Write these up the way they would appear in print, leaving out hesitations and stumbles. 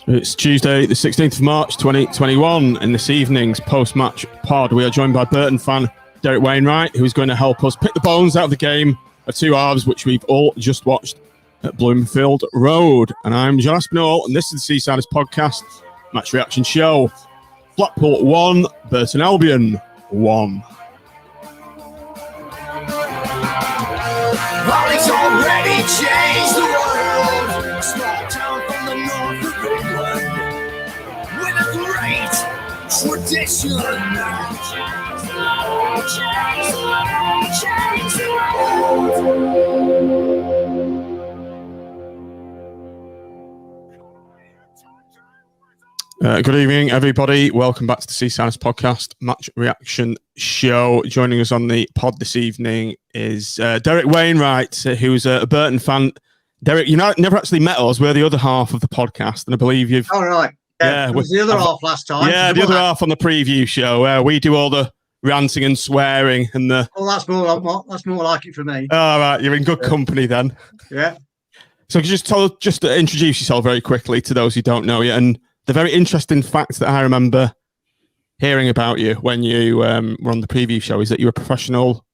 It's Tuesday, the 16th of March, 2021. In this evening's post-match pod, we are joined by Burton fan Derek Wainright, who's going to help us pick the bones out of the game of two halves, which we've all just watched at Bloomfield Road. And I'm John Aspinall, and this is the Seasiders podcast match reaction show. Blackpool 1, Burton Albion 1. It's already changed the world. Small town from the north of England with a great tradition. Change the world. Good evening, everybody. Welcome back to the Seasiders podcast match reaction show. Joining us on the pod this evening is Derek Wainright, who's a Burton fan. Derek, you never actually met us. We're the other half of the podcast, and I believe you've... All right. Yeah, it was the other half last time. Yeah, the other half on the preview show. We do all the ranting and swearing and the... Well, that's more like it for me. All right, you're in good company then. Yeah. So could you just introduce yourself very quickly to those who don't know you, and the very interesting fact that I remember hearing about you when you were on the preview show is that you're a professional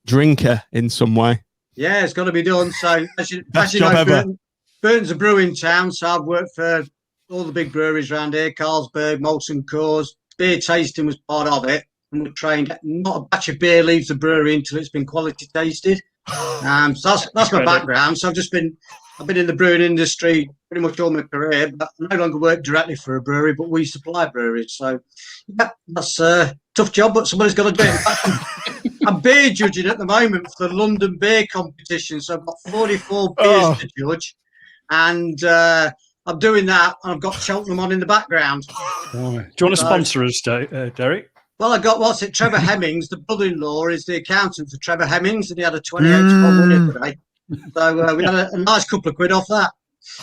drinker in some way. Yeah, it's got to be done. So, as you know, Burton's a brewing town, so I've worked for all the big breweries around here, Carlsberg, Molson Coors. Beer tasting was part of it. And we're trained, not a batch of beer leaves the brewery until it's been quality tasted. So that's my background. So I've been in the brewing industry pretty much all my career, but I no longer work directly for a brewery, but we supply breweries. So, yeah, that's a tough job, but somebody's got to do it. I'm beer judging at the moment for the London Beer Competition, so I've got 44 beers to judge, and I'm doing that, and I've got Cheltenham on in the background. Do you want to sponsor us, Derek? Well, I got Trevor Hemmings, the brother-in-law, is the accountant for Trevor Hemmings, and he had a 28-1 winner today. So we had a nice couple of quid off that.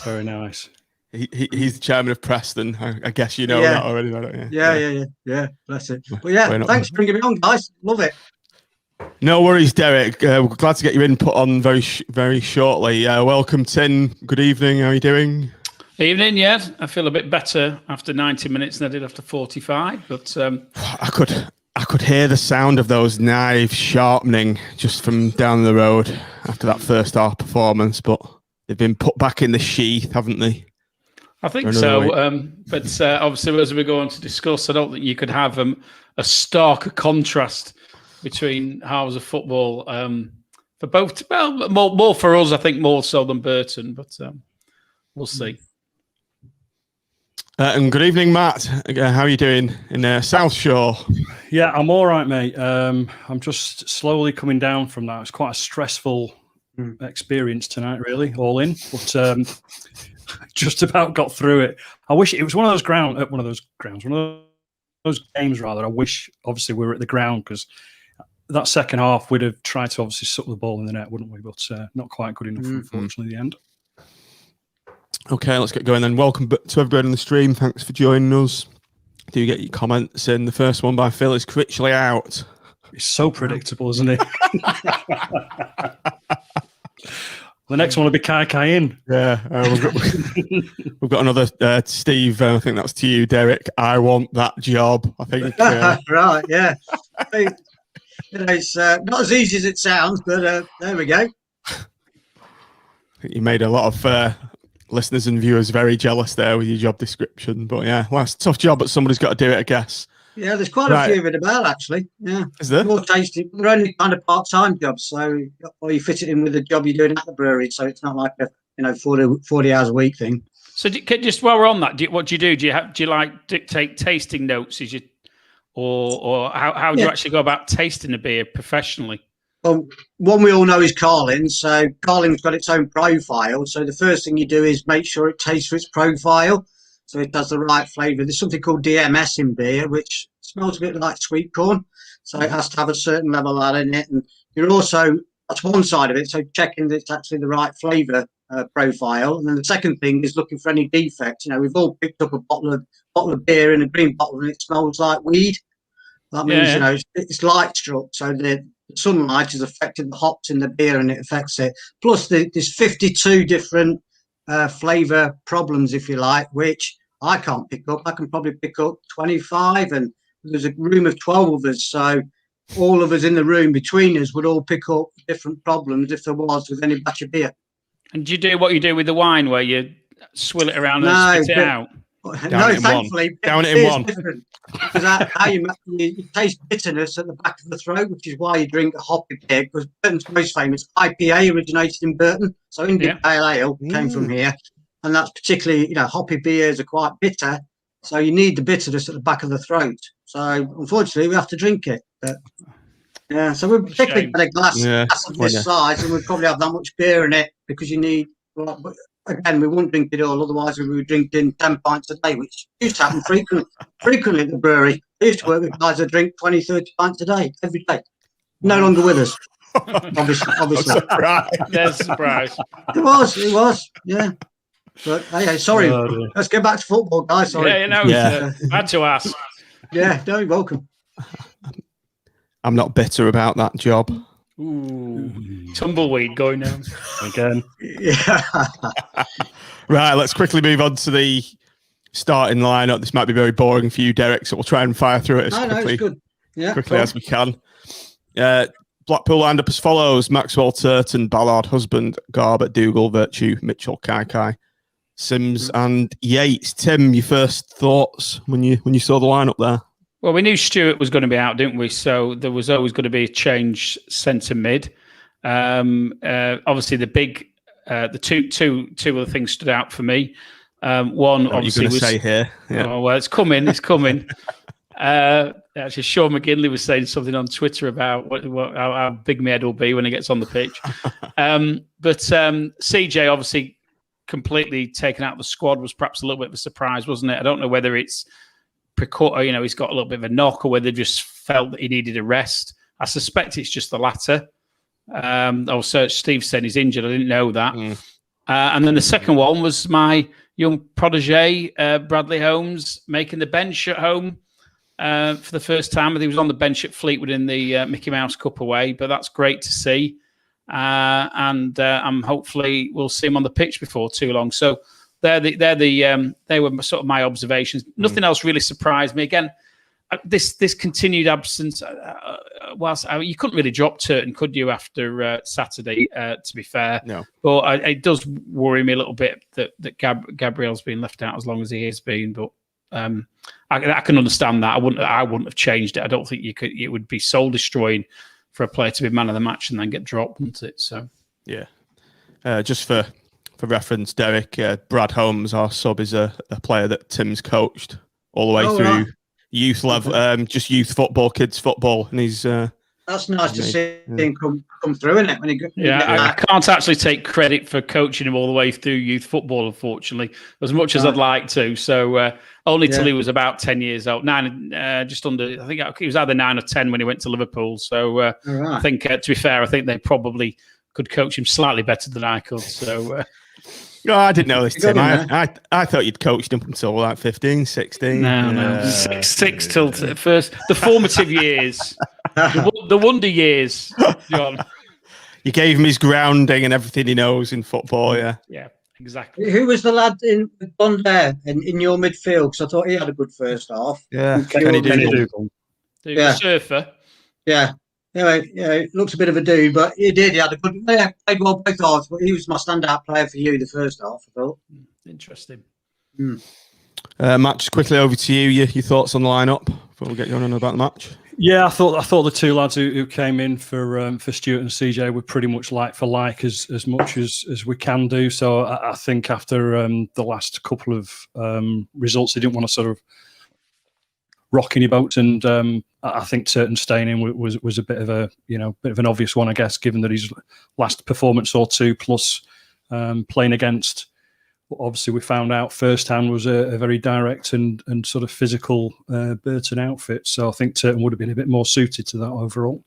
Very nice. He's the chairman of Preston. I guess you know that already, don't you? Yeah. Bless it. But yeah, thanks for bringing me on, guys. Love it. No worries, Derek. We're glad to get your input on very shortly. Welcome, Tin. Good evening. How are you doing? Evening, yeah. I feel a bit better after 90 minutes than I did after 45. But I could hear the sound of those knives sharpening just from down the road after that first half performance, but they've been put back in the sheath, haven't they? I think so. But obviously, as we go on to discuss, I don't think you could have a starker contrast between halves of football for both. Well, more for us, I think, more so than Burton, but we'll see. And good evening, Matt. How are you doing in South Shore? Yeah, I'm all right, mate. I'm just slowly coming down from that. It's quite a stressful experience tonight, really, all in. But just about got through it. I wish it was one of those games, rather. I wish, obviously, we were at the ground, because that second half, we'd have tried to obviously suck the ball in the net, wouldn't we? But not quite good enough, unfortunately, in the end. Okay, let's get going then. Welcome to everybody on the stream. Thanks for joining us. Do get your comments in. The first one by Phil is Critchley out. It's so predictable, isn't it? The next one will be Kai in. Yeah, we've got another Steve. I think that's to you, Derek. I want that job. I think. Right, yeah. It's not as easy as it sounds, but there we go. I think you made a lot of listeners and viewers very jealous there with your job description. But yeah, well, it's a tough job, but somebody's got to do it, I guess. Yeah, there's quite a few of it about, actually. Yeah. Is there? More tasty. They're only kind of part-time jobs, so you fit it in with the job you're doing at the brewery, so it's not like a 40 hours a week thing. So just while we're on that, what do you do? Do you like dictate tasting notes? Or how do you actually go about tasting a beer professionally? Well, one we all know is Carling. So Carling's got its own profile. So the first thing you do is make sure it tastes for its profile, so it does the right flavour. There's something called DMS in beer, which smells a bit like sweet corn. So it has to have a certain level of that in it. And you're also, that's one side of it, so checking that it's actually the right flavour profile. And then the second thing is looking for any defects. We've all picked up a bottle of beer in a green bottle and it smells like weed. That means, it's light struck. So the sunlight has affected the hops in the beer and it affects it. Plus, there's 52 different flavour problems, if you like, which I can't pick up. I can probably pick up 25, and there's a room of 12 of us, so all of us in the room between us would all pick up different problems if there was with any batch of beer. And do you do what you do with the wine, where you swill it around and spit it out? No, thankfully, down it in one. Different, because how you taste bitterness at the back of the throat, which is why you drink a hoppy beer. Because Burton's most famous IPA originated in Burton, so Indian Pale Ale came from here, and that's particularly, hoppy beers are quite bitter, so you need the bitterness at the back of the throat. So unfortunately, we have to drink it. But yeah, so we're particularly got a glass of this size, and we'd probably have that much beer in it because you need. Well, but again, we wouldn't drink it all, otherwise we would drink in 10 pints a day, which used to happen frequently at the brewery. I used to work with guys that drink 20, 30 pints a day, every day. No longer with us. Obviously. There's a surprise. It was, yeah. But hey, sorry. Let's get back to football, guys. Sorry. I had to ask. Yeah, no, you're welcome. I'm not bitter about that job. Ooh. Tumbleweed going down again. Yeah. Right, let's quickly move on to the starting lineup. This might be very boring for you, Derek, so we'll try and fire through it as quickly as we can. Blackpool lined up as follows: Maxwell, Turton, Ballard, Husband, Garbutt, Dougal, Virtue, Mitchell, Kai, Sims, and Yates. Tim, your first thoughts when you saw the lineup there? Well, we knew Stewart was going to be out, didn't we? So there was always going to be a change centre mid. Obviously, the two other things stood out for me. One, obviously, was say here. Yeah. Oh, well, it's coming. Actually, Sean McGinley was saying something on Twitter about how big my head will be when he gets on the pitch. But CJ, obviously, completely taken out of the squad, was perhaps a little bit of a surprise, wasn't it? I don't know whether it's he's got a little bit of a knock, or whether they just felt that he needed a rest. I suspect it's just the latter. Steve said he's injured. I didn't know that. And then the second one was my young protege, Bradley Holmes, making the bench at home for the first time. I think he was on the bench at Fleetwood in the Mickey Mouse Cup away, but that's great to see. And hopefully we'll see him on the pitch before too long. So they were sort of my observations. Nothing else really surprised me. Again, this continued absence. You couldn't really drop Turton, could you, after Saturday? To be fair, no. But it does worry me a little bit that Gabriel's been left out as long as he has been. But I can understand that. I wouldn't have changed it. I don't think you could. It would be soul destroying for a player to be man of the match and then get dropped, wouldn't it? So yeah. Just for reference, Derek, Brad Holmes, our sub, is a player that Tim's coached all the way through. Right. Youth level, just youth football, kids football, and he's. That's nice to see him come through, isn't it? I can't actually take credit for coaching him all the way through youth football, unfortunately, as much as I'd like to. So only till he was about 10 years old, just under. I think he was either 9 or 10 when he went to Liverpool. So I think, to be fair, I think they probably could coach him slightly better than I could. So. No, I didn't know this, Tim. I thought you'd coached up until like 15, 16. No. Six till first. The formative years. The wonder years, John. You gave him his grounding and everything he knows in football, yeah. Yeah, exactly. Who was the lad in blonde hair in your midfield? Because I thought he had a good first half. Yeah, Kenny Dougal. The surfer. Yeah. Yeah, looks a bit of a dude, but he had a good. Yeah, played well both halves, but he was my standout player for you the first half, I thought. Interesting. Matt, just quickly over to you. Your thoughts on the lineup before we get going on about the match. Yeah, I thought the two lads who came in for Stuart and CJ were pretty much like for like as much as we can do. So I think after the last couple of results, they didn't want to sort of rock any boats, and I think Turton staying in was a bit of an obvious one, I guess, given that his last performance or two plus playing against. Obviously, we found out firsthand was a very direct and sort of physical Burton outfit. So I think Turton would have been a bit more suited to that overall.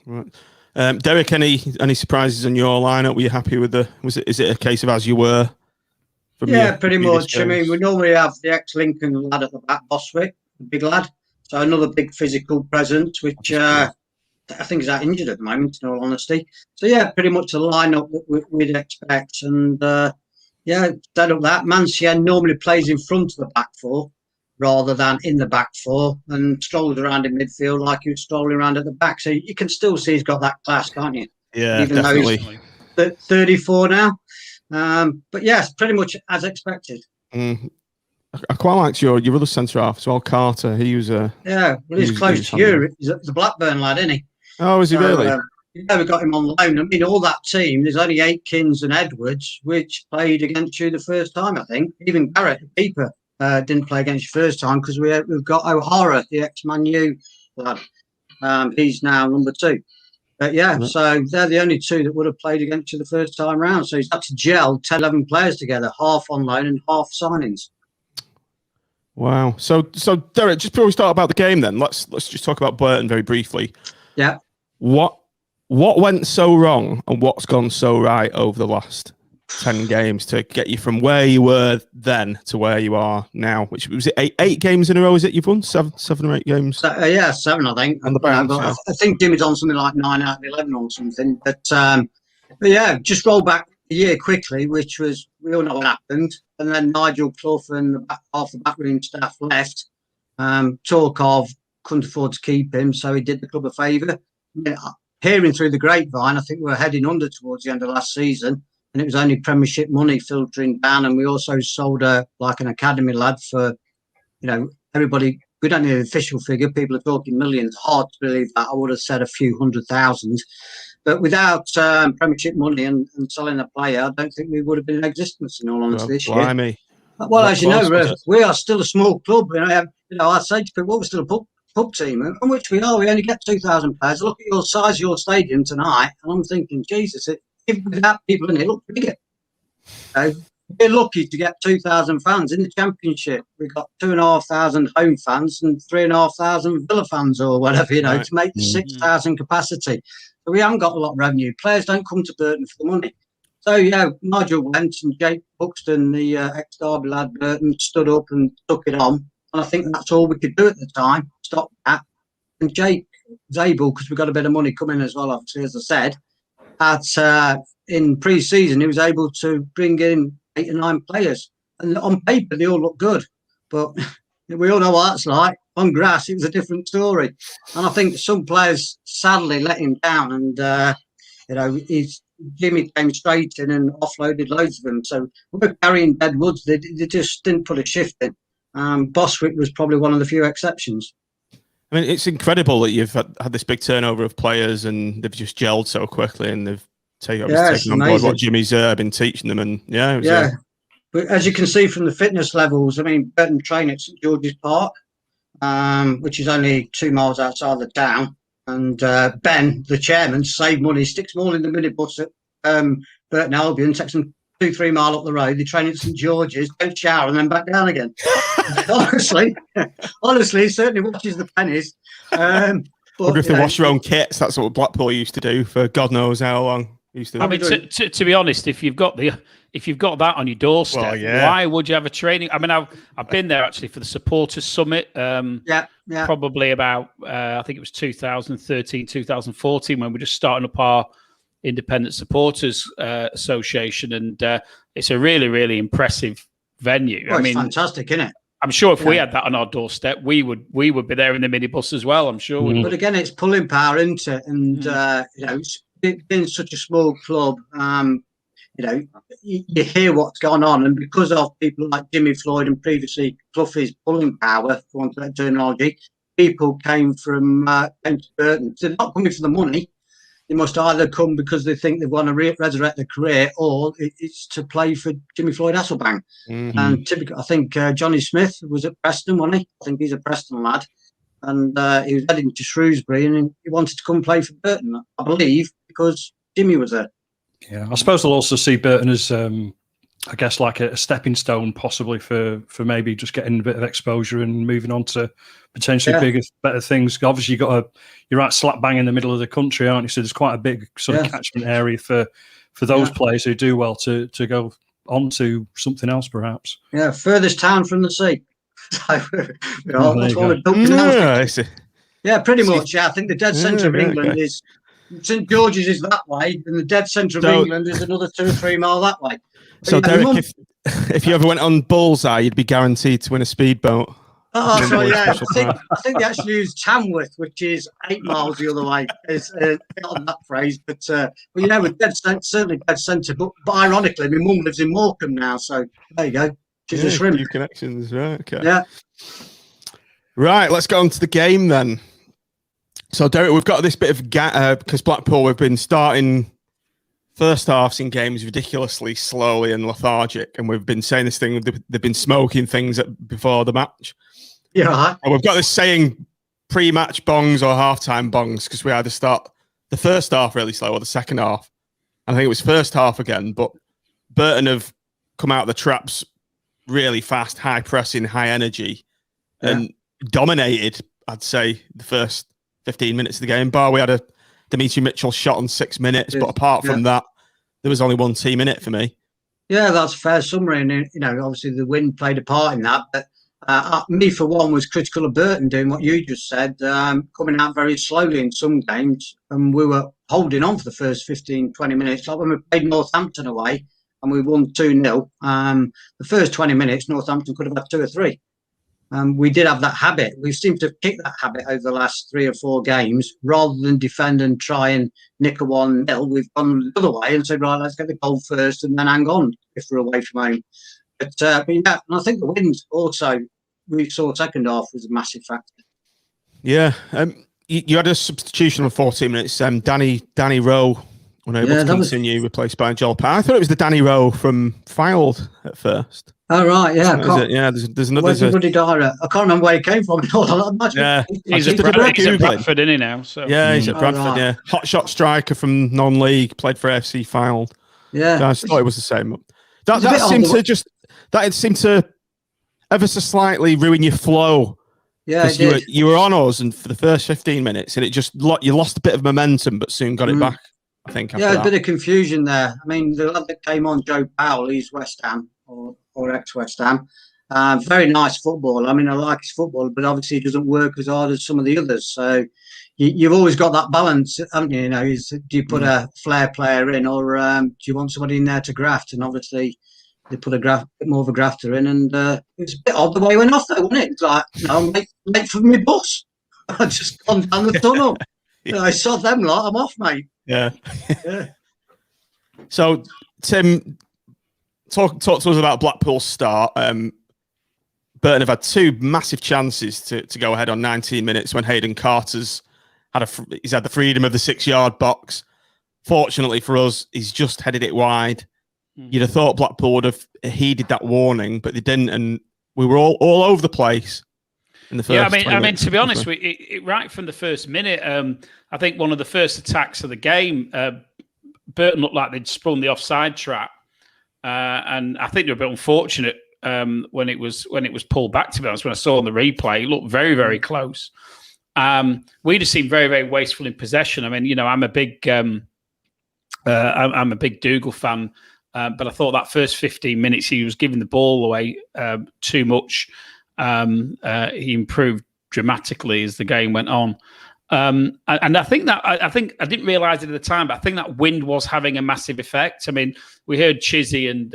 Right, Derek, any surprises in your lineup? Were you happy with is it a case of as you were? Pretty much. Games? I mean, we normally have the ex-Lincoln lad at the back, Boswick, the big lad. So another big physical presence, which I think is out injured at the moment, in all honesty. So yeah, pretty much the lineup that we'd expect. And Yeah, set up that. Mancienne normally plays in front of the back four rather than in the back four, and strolls around in midfield like he was strolling around at the back. So you can still see he's got that class, can't you? Yeah, even definitely. Though he's 34 now. But yes, pretty much as expected. I quite liked your other centre half as well, Carter. He was well, he's close to you. He's a Blackburn lad, isn't he? Oh, is he really? Yeah, we got him on loan. I mean, all that team, there's only Aitkins and Edwards, which played against you the first time, I think. Even Garrett, the keeper, didn't play against you first time because we've got O'Hara, the ex-Man U lad. He's now number 2. But yeah, so they're the only 2 that would have played against you the first time round. So he's had to gel 10, 11 players together, half on loan and half signings. Wow. So Derek, just before we start about the game then, let's just talk about Burton very briefly. Yeah. What went so wrong and what's gone so right over the last 10 games to get you from where you were then to where you are now? Which was it, eight games in a row? Is it you've won 7 or 8 games? Yeah, 7 I think. On the bounce, I think Jimmy's on something like 9 out of 11 or something. But yeah, just roll back a year quickly, which was we all know what happened. And then Nigel Clough and half the backroom staff left. Torkov couldn't afford to keep him, so he did the club a favour. Hearing through the grapevine, I think we were heading under towards the end of last season, and it was only Premiership money filtering down. And we also sold an academy lad for, everybody. We don't know the official figure. People are talking millions. Hard to believe that. I would have said a few 100,000. But without Premiership money and selling a player, I don't think we would have been in existence, in all honesty, this year. Well, as you know, we are still a small club. I say to people, we're still a pub team, and which we are. We only get 2,000 players. Look at your size of your stadium tonight, and I'm thinking, Jesus, even without people in it, look bigger. We're lucky to get 2,000 fans in the Championship. We've got 2,500 home fans and 3,500 Villa fans, or whatever, to make the 6,000 capacity. So we haven't got a lot of revenue. Players don't come to Burton for the money. So, Nigel went and Jake Buxton, the ex-Derby lad, Burton, stood up and took it on. And I think that's all we could do at the time, stop that. And Jake was able, because we got a bit of money coming as well, obviously, as I said, in pre-season, he was able to bring in 8 or 9 players. And on paper, they all look good. But we all know what that's like. On grass, it was a different story. And I think some players sadly let him down. And, Jimmy came straight in and offloaded loads of them. So we're carrying dead woods. They just didn't put a shift in. Boswick was probably one of the few exceptions. I mean, it's incredible that you've had this big turnover of players and they've just gelled so quickly and they've taken on board what Jimmy's been teaching them. And but as you can see from the fitness levels, I mean, Burton train at St George's Park, which is only 2 miles outside the town. And Ben, the chairman, saved money, sticks them all in the minibus at Burton Albion, takes them 2-3 miles up the road. They train at St George's, don't shower, and then back down again. honestly, he certainly watches the pennies. Wonder if they wash their own kits. That's what Blackpool used to do for God knows how long. I mean, to be honest, if you've got that on your doorstep, why would you have a training? I mean, I've been there actually for the supporters summit. Probably about I think it was 2013, 2014 when we're just starting up our independent supporters association, and it's a really, really impressive venue. Well, I mean, fantastic, isn't it? I'm sure if we had that on our doorstep, we would be there in the minibus as well. I'm sure. But again, it's pulling power, isn't it? And being such a small club, you hear what's going on, and because of people like Jimmy Floyd and previously Clough's pulling power, for want of that terminology, people came to Burton. So they're not coming for the money. They must either come because they think they want to resurrect their career, or it's to play for Jimmy Floyd Hasselbank. And typically, I think Johnny Smith was at Preston, wasn't he? I think he's a Preston lad. And he was heading to Shrewsbury, and he wanted to come play for Burton, I believe, because Jimmy was there. Yeah, I suppose they'll also see Burton as, I guess, like a stepping stone, possibly for maybe just getting a bit of exposure and moving on to potentially bigger, better things. Obviously, you're right slap bang in the middle of the country, aren't you? So there's quite a big sort of catchment area for those players who do well to go on to something else, perhaps. Yeah, furthest town from the sea. That's what we're dumping out. Yeah, pretty much. Yeah, I think the dead centre of England is St George's is that way, and the dead centre of England is another 2 or 3 miles that way. So, Derek, if you ever went on Bullseye, you'd be guaranteed to win a speedboat. Oh, so yeah, I think they actually use Tamworth, which is 8 miles the other way. It's on that phrase, but yeah, we're certainly dead centre. But ironically, my mum lives in Morecambe now, so there you go. She's a shrimp. Few connections, right? Okay. Yeah. Right, let's go on to the game then. So, Derek, we've got this bit of because Blackpool, we've been starting first halves in games ridiculously slowly and lethargic, and we've been saying this thing. They've been smoking things before the match. Yeah, right. And we've got this saying pre-match bongs or halftime bongs because we either start the first half really slow or the second half. And I think it was first half again, but Burton have come out of the traps really fast, high pressing, high energy, and dominated, I'd say, the first 15 minutes of the game. Bar we had a Dimitri Mitchell shot on 6 minutes, but apart from that, there was only one team in it for me. Yeah, that's a fair summary. And, obviously the wind played a part in that, but me, for one, was critical of Burton doing what you just said, coming out very slowly in some games. And we were holding on for the first 15, 20 minutes. Like when we played Northampton away and we won 2-0, the first 20 minutes, Northampton could have had 2 or 3. We did have that habit. We seemed to have kicked that habit over the last 3 or 4 games. Rather than defend and try and nick a 1-0, we've gone the other way and said, right, let's get the goal first and then hang on if we're away from home. But yeah, and I think the wind also, we saw second half, was a massive factor. Yeah, you had a substitution on 14 minutes. Danny Rowe unable to continue, replaced by Joel Parr. I thought it was the Danny Rowe from Fylde at first. Oh right, yeah. There's another. Where's the bloody direct? I can't remember where he came from. Yeah, he's at Bradford, isn't he now? So. Yeah, he's at Bradford. Right. Yeah, hot shot striker from non-league, played for FC Fylde. Yeah, I thought it was the same. That seemed to ever so slightly ruin your flow. Yeah, you were on us, and for the first 15 minutes, and it just you lost a bit of momentum, but soon got it back. I think. Yeah, a bit of confusion there. I mean, the lad that came on, Joe Powell, he's West Ham or ex-West Ham. Very nice football. I mean, I like his football, but obviously he doesn't work as hard as some of the others. So you've always got that balance, haven't you? Do you put a flair player in, or do you want somebody in there to graft? And obviously they put a bit more of a grafter in, and it's a bit odd the way it went off, though, wasn't it? It's like, I'm late for my bus. I just gone down the tunnel. I saw them lot. I'm off, mate. Yeah. So, Tim, talk to us about Blackpool's start. Burton have had 2 massive chances to go ahead on 19 minutes when Hayden Carter's he's had the freedom of the 6-yard box. Fortunately for us, he's just headed it wide. You'd have thought Blackpool would have heeded that warning, but they didn't, and we were all over the place in the first. Yeah, I mean, to be honest, right from the first minute, I think one of the first attacks of the game, Burton looked like they'd sprung the offside trap, and I think they were a bit unfortunate when it was pulled back. To be honest, when I saw on the replay, it looked very, very close. We just seemed very, very wasteful in possession. I mean, I'm a big Dougal fan. But I thought that first 15 minutes he was giving the ball away too much. He improved dramatically as the game went on, and I think I didn't realise it at the time, but I think that wind was having a massive effect. I mean, we heard Chizzy and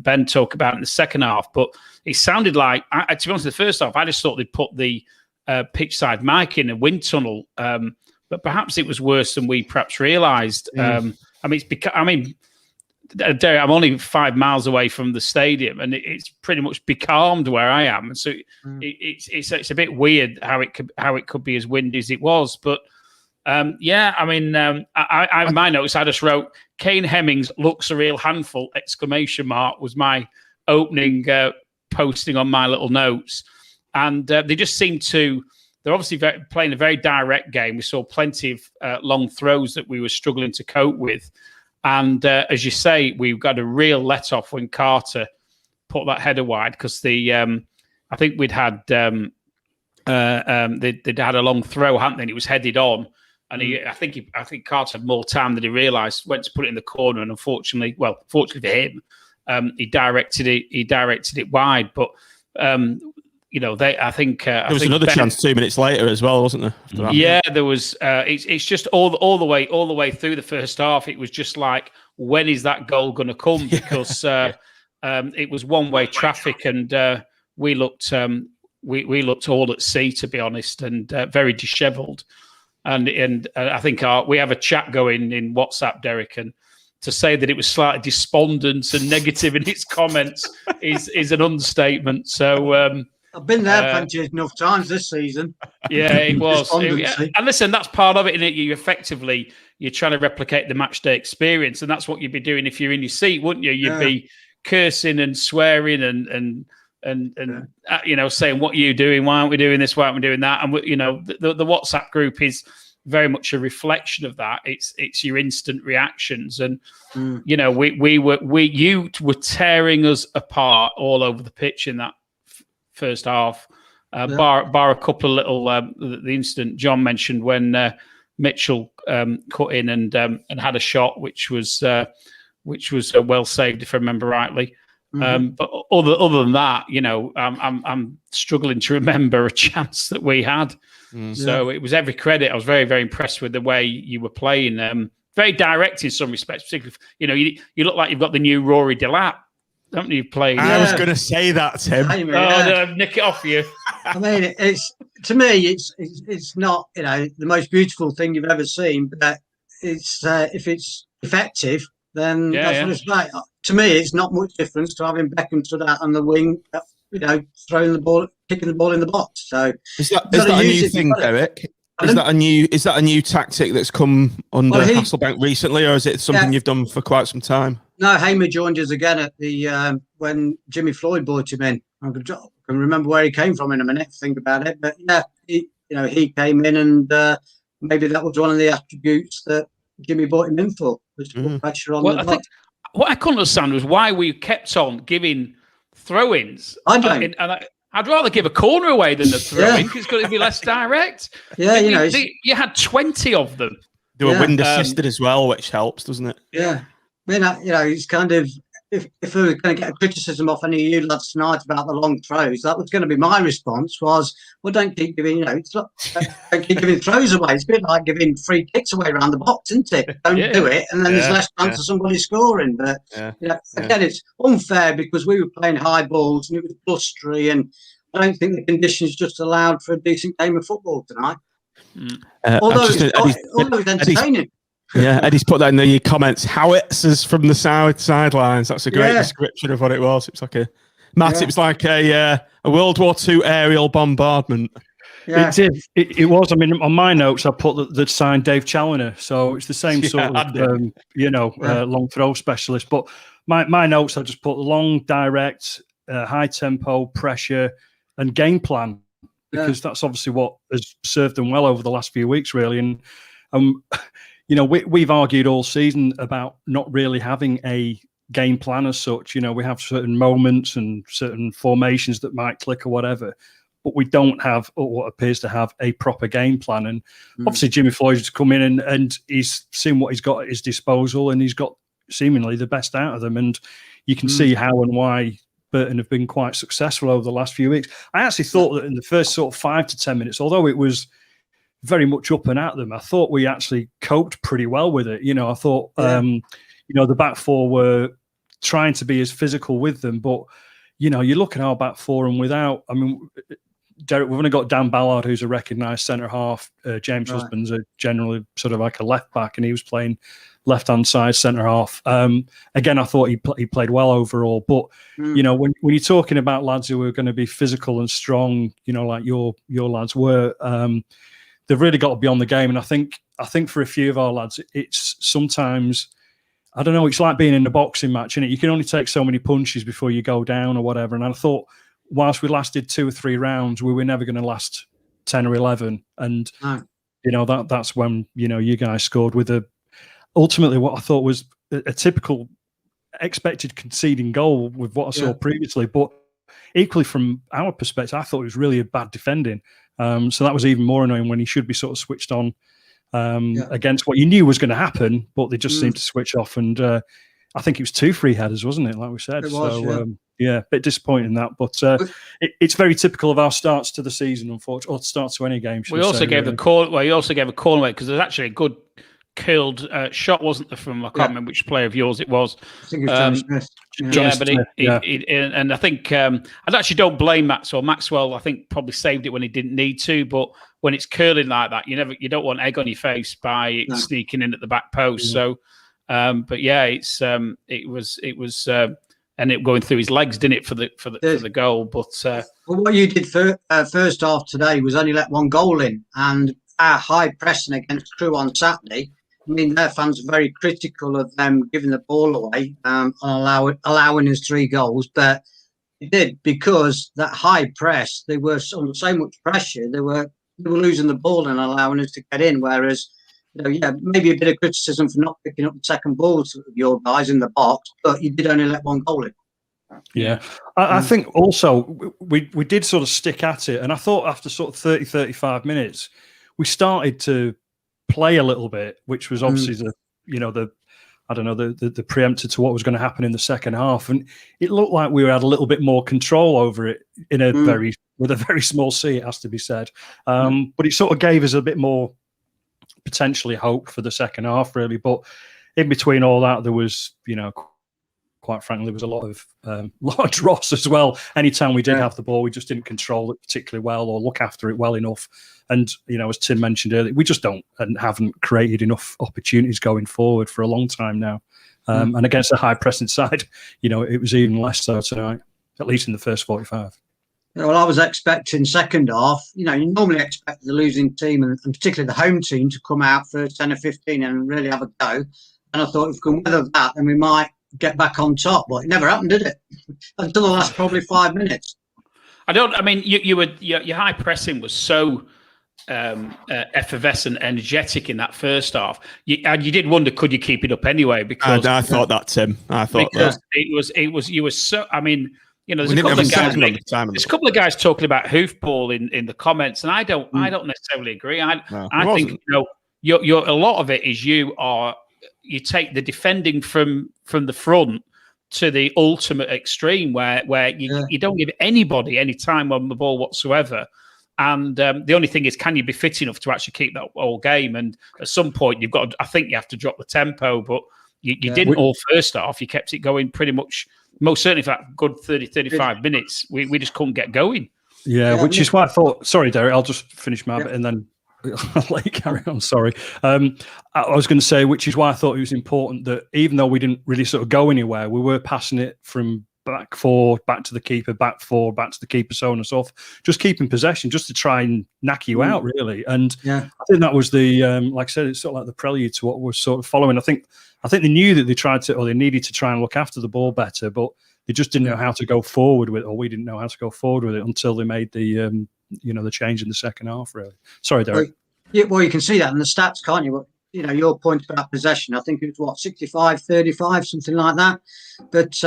Ben talk about it in the second half, but it sounded like, to be honest, the first half I just thought they'd put the pitch side mic in a wind tunnel, but perhaps it was worse than we perhaps realised. Derek, I'm only 5 miles away from the stadium, and it's pretty much becalmed where I am. And so it's a bit weird how it could be as windy as it was. But my notes I just wrote, Kane Hemmings looks a real handful! ! Was my opening posting on my little notes, and they just seem to. They're obviously playing a very direct game. We saw plenty of long throws that we were struggling to cope with. And as you say, we've got a real let-off when Carter put that header wide, because I think we'd had they'd had a long throw, hadn't they? And it was headed on, and I think Carter had more time than he realised. Went to put it in the corner, and fortunately for him, he directed it wide. But I think there was another chance 2 minutes later as well, wasn't there? Yeah, there was. It's just all the way through the first half. It was just like when is that goal going to come? Because it was one-way traffic, and we looked we looked all at sea, to be honest, and very dishevelled. And I think we have a chat going in WhatsApp, Derek, and to say that it was slightly despondent and negative in its comments is an understatement. So I've been there plenty enough times this season. Yeah, it was. And listen, that's part of it, isn't it? You're trying to replicate the match day experience, and that's what you'd be doing if you're in your seat, wouldn't you? You'd be cursing and swearing and saying, what are you doing? Why aren't we doing this? Why aren't we doing that? And the WhatsApp group is very much a reflection of that. It's your instant reactions, and you were tearing us apart all over the pitch in that first half. Bar a couple of little the incident John mentioned when Mitchell cut in and had a shot, which was well saved, if I remember rightly. But other than that, I'm struggling to remember a chance that we had. So it was every credit. I was very, very impressed with the way you were playing. Very direct in some respects, particularly. You look like you've got the new Rory Delap, don't you? Playing. I was going to say that, Tim. Nick it off you. I mean, to me, it's not the most beautiful thing you've ever seen, but it's if it's effective, then that's what it's like. To me, it's not much difference to having Beckham stood out on the wing, throwing the ball, kicking the ball in the box. So is that a new thing, Derek? Is that a new tactic that's come under Hasselbank recently, or is it something you've done for quite some time? No, Hamer joined us again at the when Jimmy Floyd brought him in. I can remember where he came from in a minute. Think about it, but he came in, and maybe that was one of the attributes that Jimmy brought him in for, was to put pressure on the box. What I couldn't understand was why we kept on giving throw-ins. I don't. I'd rather give a corner away than a throw-in because it's going to be less direct. Yeah, you had 20 of them. They were wind assisted as well, which helps, doesn't it? Yeah. I mean, it's kind of, if we were going to get a criticism off any of you lads tonight about the long throws, that was going to be my response was, well, don't keep giving, don't keep giving throws away. It's a bit like giving free kicks away around the box, isn't it? Don't do it, and then there's less chance of somebody scoring. But, again, it's unfair because we were playing high balls and it was blustery, and I don't think the conditions just allowed for a decent game of football tonight. Although it's entertaining. Yeah, Eddie's put that in the comments. Howitzers from the sidelines. That's a great description of what it was. It's like it was like a World War II aerial bombardment. Yeah. It was. I mean, on my notes, I put that signed Dave Challoner, so it's the same sort of long throw specialist. But my notes, I just put long, direct, high tempo, pressure, and game plan, because that's obviously what has served them well over the last few weeks, really. And we've argued all season about not really having a game plan as such. We have certain moments and certain formations that might click or whatever, but we don't have what appears to have a proper game plan. And obviously Jimmy Floyd's come in and he's seen what he's got at his disposal, and he's got seemingly the best out of them. And you can see how and why Burton have been quite successful over the last few weeks. I actually thought that in the first sort of 5 to 10 minutes, although it was very much up and at them, I thought we actually coped pretty well with it. I thought, the back four were trying to be as physical with them, but, you look at our back four and without, Derek, we've only got Dan Ballard, who's a recognised centre half. James Husbands are generally sort of like a left back, and he was playing left-hand side centre half. Again, I thought he played well overall, but, when you're talking about lads who are going to be physical and strong, like your lads were, they've really got to be on the game. And I think for a few of our lads, it's sometimes, I don't know, it's like being in a boxing match, isn't it? You can only take so many punches before you go down or whatever. And I thought, whilst we lasted 2 or 3 rounds, we were never going to last 10 or 11. And, that's when, you guys scored with ultimately what I thought was a typical expected conceding goal with what I saw previously. But equally from our perspective, I thought it was really a bad defending. So that was even more annoying when he should be sort of switched on against what you knew was going to happen, but they just seemed to switch off. And I think it was 2 free headers, wasn't it? Like we said. It was, a bit disappointing that, but it's very typical of our starts to the season, unfortunately, or starts to any game. We also gave a call away because there's actually a good curled shot, wasn't there, from, I can't remember which player of yours it was. I think it's Johnny Smith. And I think I actually don't blame Maxwell. Maxwell, I think, probably saved it when he didn't need to, but when it's curling like that, you don't want egg on your face by it sneaking in at the back post. So, but yeah, it was and it going through his legs, didn't it, for the goal? But well, what you did first half today was only let one goal in, and our high pressing against Crewe on Saturday. I mean, their fans are very critical of them giving the ball away and allowing us 3 goals, but they did, because that high press, they were under so much pressure, they were losing the ball and allowing us to get in. Whereas, maybe a bit of criticism for not picking up the second balls of your guys in the box, but you did only let 1 goal in. Yeah, I think also we did sort of stick at it, and I thought after sort of 30, 35 minutes, we started to play a little bit, which was obviously the preempter to what was going to happen in the second half, and it looked like we had a little bit more control over it in a with a very small C, it has to be said. But it sort of gave us a bit more potentially hope for the second half, really. But in between all that, there was, quite frankly, there was a lot of large Ross as well. Anytime we did have the ball, we just didn't control it particularly well or look after it well enough. And, as Tim mentioned earlier, we just don't and haven't created enough opportunities going forward for a long time now. And against a high pressing side, it was even less so tonight, at least in the first 45. Well, I was expecting second half. You normally expect the losing team and particularly the home team to come out for 10 or 15 and really have a go. And I thought if we can weather that, then we might get back on top. But it never happened, did it? Until the last probably 5 minutes. Your high pressing was so effervescent, energetic in that first half. And you did wonder, could you keep it up anyway? Because I thought that, Tim. It was you were so. I mean, there's a couple of guys talking about hoofball in the comments, and I don't necessarily agree. I think you're a lot of it is you take the defending from the front to the ultimate extreme where you don't give anybody any time on the ball whatsoever. And the only thing is, can you be fit enough to actually keep that whole game? And at some point, I think you have to drop the tempo, but you didn't all first half. You kept it going pretty much, most certainly for that good 30, 35 minutes. We just couldn't get going. Yeah, which is why I thought, sorry, Derek, I'll just finish my bit and then I'll let you carry on. Sorry. I was going to say, which is why I thought it was important that even though we didn't really sort of go anywhere, we were passing it from back 4, back to the keeper, back 4, back to the keeper, so on and so forth. Just keeping possession, just to try and knock you out, really. And I think that was the, like I said, it's sort of like the prelude to what we're sort of following. I think they knew that they needed to try and look after the ball better, but they just didn't know how to go forward with it, or we didn't know how to go forward with it until they made the, the change in the second half, really. Sorry, Derek. Well, you can see that in the stats, can't you? Your point about possession, I think it was 65-35, something like that. But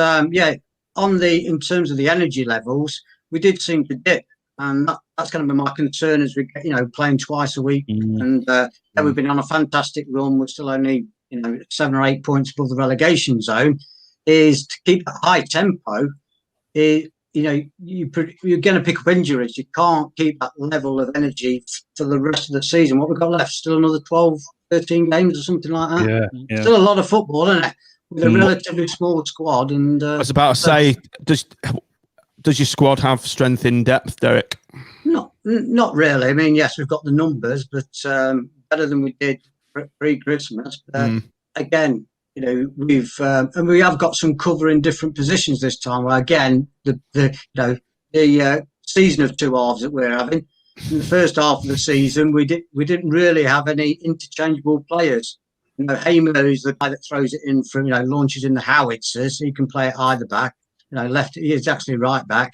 in terms of the energy levels, we did seem to dip, and that's going to be my concern as we get, playing twice a week. And we've been on a fantastic run. We're still only 7 or 8 points above the relegation zone. Is to keep that high tempo. You're going to pick up injuries. You can't keep that level of energy for the rest of the season. What we've got left, still another 12, 13 games or something like that. Yeah. Still a lot of football, isn't it? With a relatively small squad. And I was about to say, does your squad have strength in depth, Derek? Not really. I mean, yes, we've got the numbers, but better than we did pre-Christmas. Again, we have got some cover in different positions this time. Where again, the season of 2 halves that we're having. In the first half of the season, we didn't really have any interchangeable players. Hamer is the guy that throws it in from launches in the howitzers. He can play at either back. Left, he is actually right back.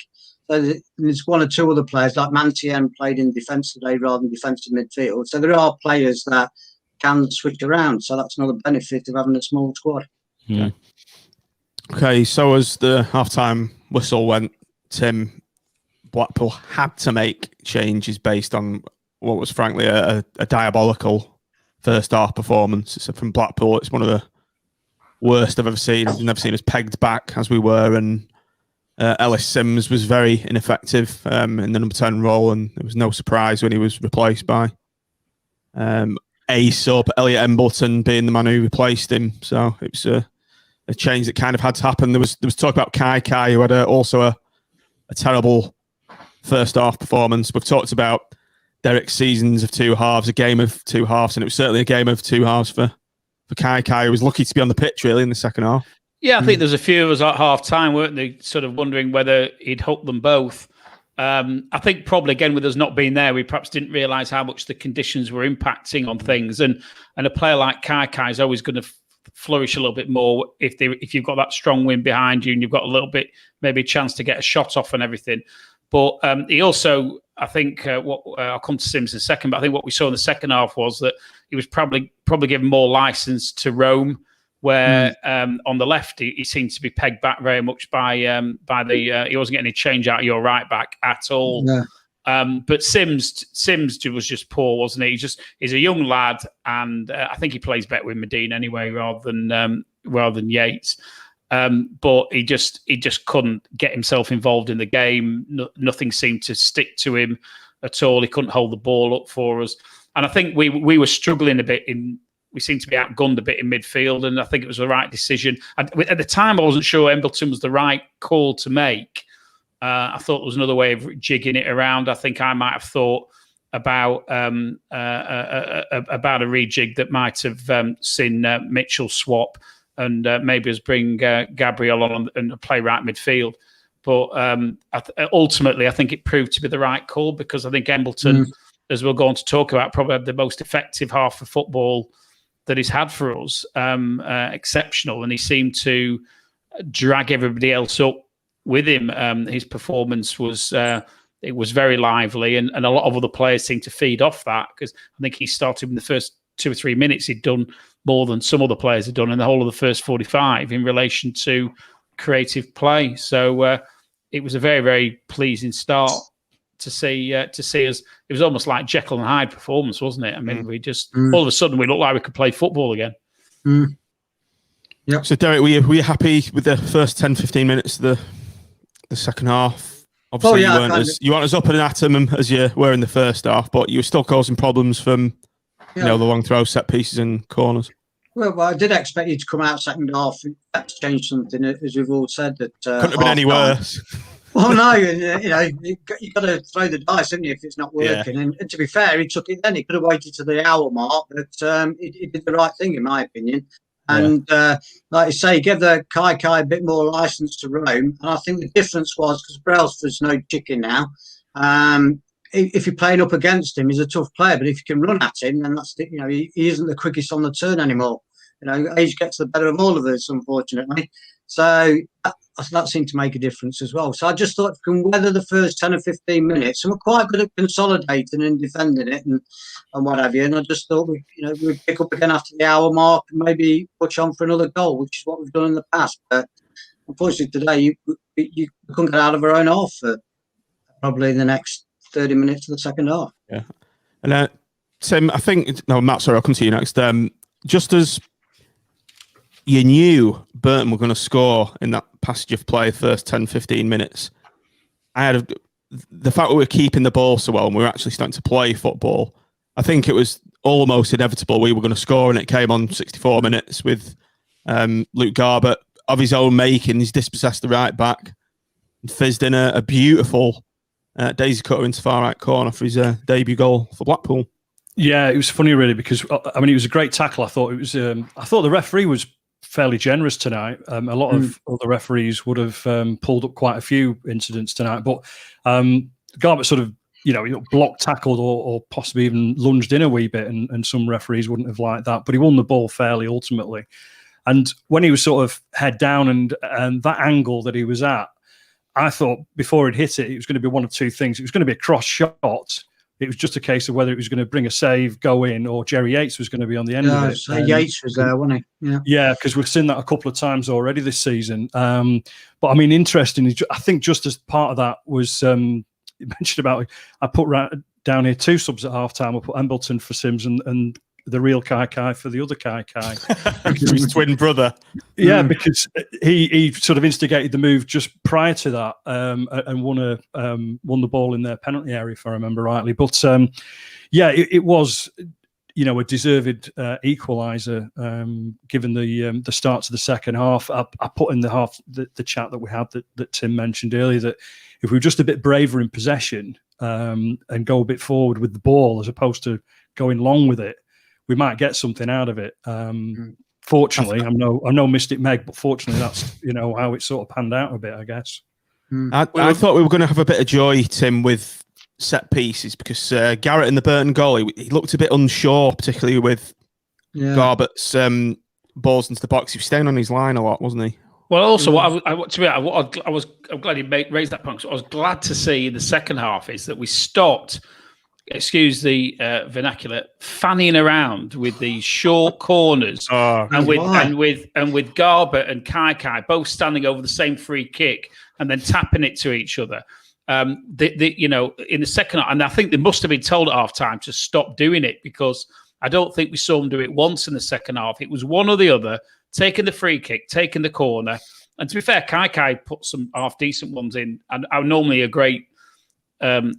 So there's 1 or 2 other players like Mantien played in defence today rather than defensive midfield. So there are players that can switch around, so that's another benefit of having a small squad. Okay, so as the halftime whistle went, Tim, Blackpool had to make changes based on what was frankly a diabolical first half performance from Blackpool. It's one of the worst I've ever seen. I've never seen us pegged back as we were, and Ellis Sims was very ineffective in the number 10 role, and there was no surprise when he was replaced by a sub, Elliot Embleton being the man who replaced him. So it was a change that kind of had to happen. There was talk about Kai, who had also a terrible first half performance. We've talked about Derek's seasons of two halves, a game of two halves, and it was certainly a game of two halves for Kai, who was lucky to be on the pitch really in the second half. Yeah, I think there's a few of us at half time, weren't they, sort of wondering whether he'd hook them both. I think probably, again, with us not being there, we perhaps didn't realise how much the conditions were impacting on things. And a player like Kai is always going to flourish a little bit more if you've got that strong wind behind you and you've got a little bit, maybe a chance to get a shot off and everything. But he also, I think, I'll come to Sims in a second, but I think what we saw in the second half was that he was probably given more licence to roam, where on the left he seemed to be pegged back very much by the he wasn't getting any change out of your right back at all. No. But Sims was just poor, wasn't he? He's a young lad, and I think he plays better with Medina anyway rather than Yates. But he just couldn't get himself involved in the game. Nothing seemed to stick to him at all. He couldn't hold the ball up for us, and I think we were struggling a bit we seemed to be outgunned a bit in midfield, and I think it was the right decision. At the time, I wasn't sure Embleton was the right call to make. I thought there was another way of jigging it around. I think I might have thought about a rejig that might have seen Mitchell swap and maybe us bring Gabriel on and play right midfield. But ultimately, I think it proved to be the right call, because I think Embleton, as we're going to talk about, probably had the most effective half of football that he's had for us. Exceptional, and he seemed to drag everybody else up with him. His performance was it was very lively, and a lot of other players seemed to feed off that, because I think he started in the first 2 or 3 minutes. He'd done more than some other players had done in the whole of the first 45 in relation to creative play. So it was a very, very pleasing start to see us. It was almost like Jekyll and Hyde performance, wasn't it? I mean, we just all of a sudden we looked like we could play football again. Yeah. So Derek, were you happy with the first 10-15 minutes of the second half? Obviously, you weren't as up and at him as you were in the first half, but you were still causing problems from the long throw, set pieces, and corners. Well, I did expect you to come out second half. That's changed something, as we've all said. That couldn't have been any worse. Well, no, you've got to throw the dice, haven't you, if it's not working. Yeah. And to be fair, he took it then. He could have waited to the hour mark, but he did the right thing, in my opinion. And like you say, give the Kai a bit more licence to roam. And I think the difference was, because Brailsford's no chicken now, if you're playing up against him, he's a tough player. But if you can run at him, then that's he isn't the quickest on the turn anymore. Age gets the better of all of us, unfortunately. So that seemed to make a difference as well. So I just thought, if we can weather the first 10 or 15 minutes, and we're quite good at consolidating and defending it and what have you. And I just thought we'd pick up again after the hour mark and maybe push on for another goal, which is what we've done in the past. But unfortunately today, you couldn't get out of our own half for probably the next 30 minutes of the second half. Yeah. And Tim, Matt, sorry, I'll come to you next. Just as you knew Burton were going to score in that passage of play first 10-15 minutes, the fact that we were keeping the ball so well and we were actually starting to play football, I think it was almost inevitable we were going to score, and it came on 64 minutes with Luke Garbutt of his own making. He's dispossessed the right back and fizzed in a beautiful daisy cutter into far right corner for his debut goal for Blackpool. Yeah, it was funny really, because it was a great tackle. I thought I thought the referee was fairly generous tonight. A lot of other referees would have pulled up quite a few incidents tonight, but Garbutt sort of block tackled or possibly even lunged in a wee bit, and some referees wouldn't have liked that, but he won the ball fairly ultimately. And when he was sort of head down and that angle that he was at, I thought before he'd hit it was going to be one of two things. It was going to be a cross shot. It was just a case of whether it was going to bring a save, go in, or Jerry Yates was going to be on the end of it. So Yates was there, wasn't he? Yeah, because we've seen that a couple of times already this season. But I mean, interestingly, I think just as part of that was, you mentioned about, I put down here 2 subs at half-time. I put Embleton for Sims and the real Kai for the other Kai. His twin brother. Yeah, because he sort of instigated the move just prior to that, and won the ball in their penalty area, if I remember rightly. But it was, a deserved equaliser, given the start to the second half. I put in the chat that we had that Tim mentioned earlier, that if we were just a bit braver in possession and go a bit forward with the ball as opposed to going long with it, we might get something out of it. Fortunately, I'm no Mystic Meg, but fortunately, that's how it sort of panned out a bit, I guess. I thought we were going to have a bit of joy, Tim, with set pieces, because Garrett in the Burton goal, he looked a bit unsure, particularly with Garbutt's balls into the box. He was staying on his line a lot, wasn't he? Well, also, I'm glad he raised that point. So I was glad to see in the second half is that we stopped, excuse the vernacular, fanning around with these short corners, and with Garbett and Kai both standing over the same free kick and then tapping it to each other. In the second, and I think they must have been told at half time to stop doing it, because I don't think we saw them do it once in the second half. It was one or the other, taking the free kick, taking the corner. And to be fair, Kai put some half decent ones in, and are normally a great one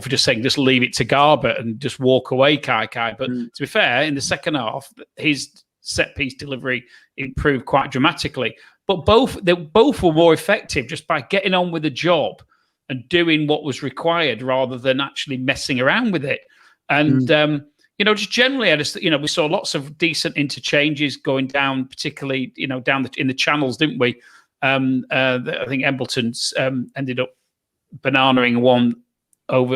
for just saying, just leave it to Garbett and just walk away, Kai. But to be fair, in the second half, his set piece delivery improved quite dramatically. But both were more effective just by getting on with the job and doing what was required rather than actually messing around with it. And just generally, we saw lots of decent interchanges going down, particularly down in the channels, didn't we? I think Embleton's ended up bananaing one over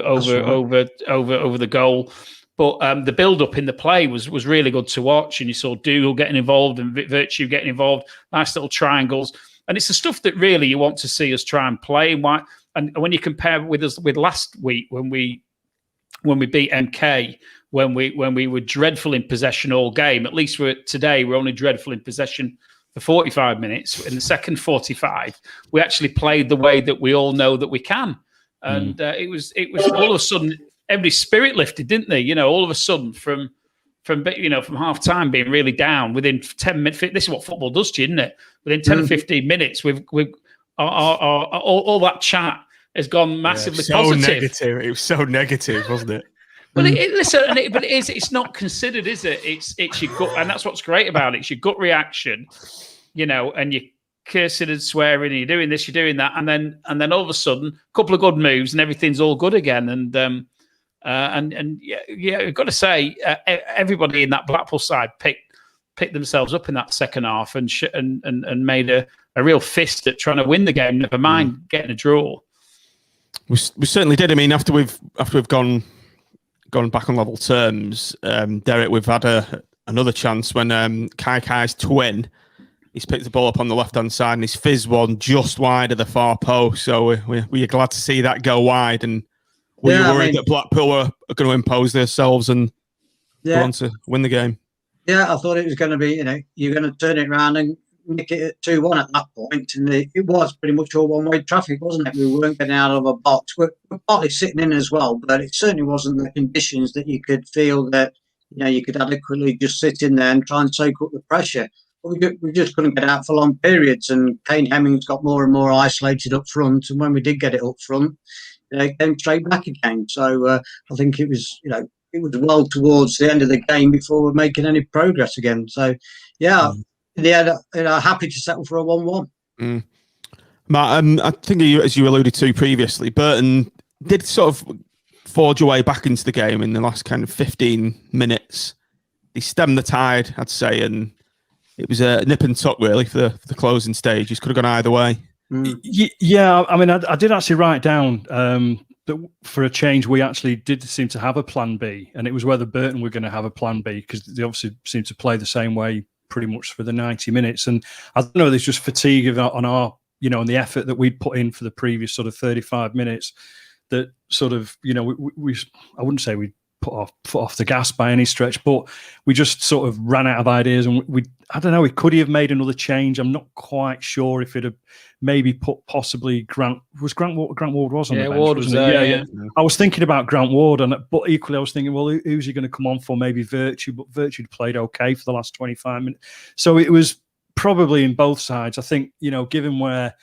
the goal. But the build-up in the play was really good to watch, and you saw Dougal getting involved and Virtue getting involved, nice little triangles. And it's the stuff that really you want to see us try and play. And when you compare with last week when we beat MK, when we were dreadful in possession all game, at least today we're only dreadful in possession for 45 minutes. In the second 45, we actually played the way that we all know that we can. And it was all of a sudden, everybody's spirit lifted, didn't they? All of a sudden from half time being really down, within 10 minutes, this is what football does to you, isn't it? Within 10 or 15 minutes, all that chat has gone massively positive. Negative. It was so negative, wasn't it? Well, it's not considered, is it? It's your gut, and that's what's great about it. It's your gut reaction, and you're cursing and swearing, and you're doing this, you're doing that, and then all of a sudden, a couple of good moves, and everything's all good again. And I've got to say, everybody in that Blackpool side picked themselves up in that second half and made a real fist at trying to win the game. Never mind getting a draw. We certainly did. I mean, after we've gone back on level terms, Derek, we've had another chance when Kai's twin. He's picked the ball up on the left-hand side and he's fizzed one just wide of the far post. So we're glad to see that go wide. And were you worried that Blackpool were going to impose themselves and go on to win the game? Yeah, I thought it was going to be, you're going to turn it around and make it at 2-1 at that point. And it was pretty much all one-way traffic, wasn't it? We weren't getting out of a box. We're partly sitting in as well, but it certainly wasn't the conditions that you could feel that, you could adequately just sit in there and try and soak up the pressure. We just couldn't get out for long periods, and Kane Hemmings got more and more isolated up front. And when we did get it up front, it came straight back again. So I think it was, it was well towards the end of the game before we're making any progress again. So, in the end, happy to settle for a 1-1. Matt, I think as you alluded to previously, Burton did sort of forge away back into the game in the last kind of 15 minutes. He stemmed the tide, I'd say, and it was a nip and tuck, really, for the closing stage. It could have gone either way. Yeah, I mean, I did actually write down that for a change, we actually did seem to have a plan B, and it was whether Burton were going to have a plan B, because they obviously seemed to play the same way pretty much for the 90 minutes. And I don't know, there's just fatigue on our, on the effort that we'd put in for the previous sort of 35 minutes that sort of, we I wouldn't say we put our foot off the gas by any stretch, but we just sort of ran out of ideas, and I don't know, could he have made another change? I'm not quite sure if it had maybe put possibly Grant Ward was on the bench. Ward was there, yeah. I was thinking about Grant Ward, but equally I was thinking, well, who's he going to come on for? Maybe Virtue, but Virtue played okay for the last 25 minutes. So it was probably in both sides. I think, given where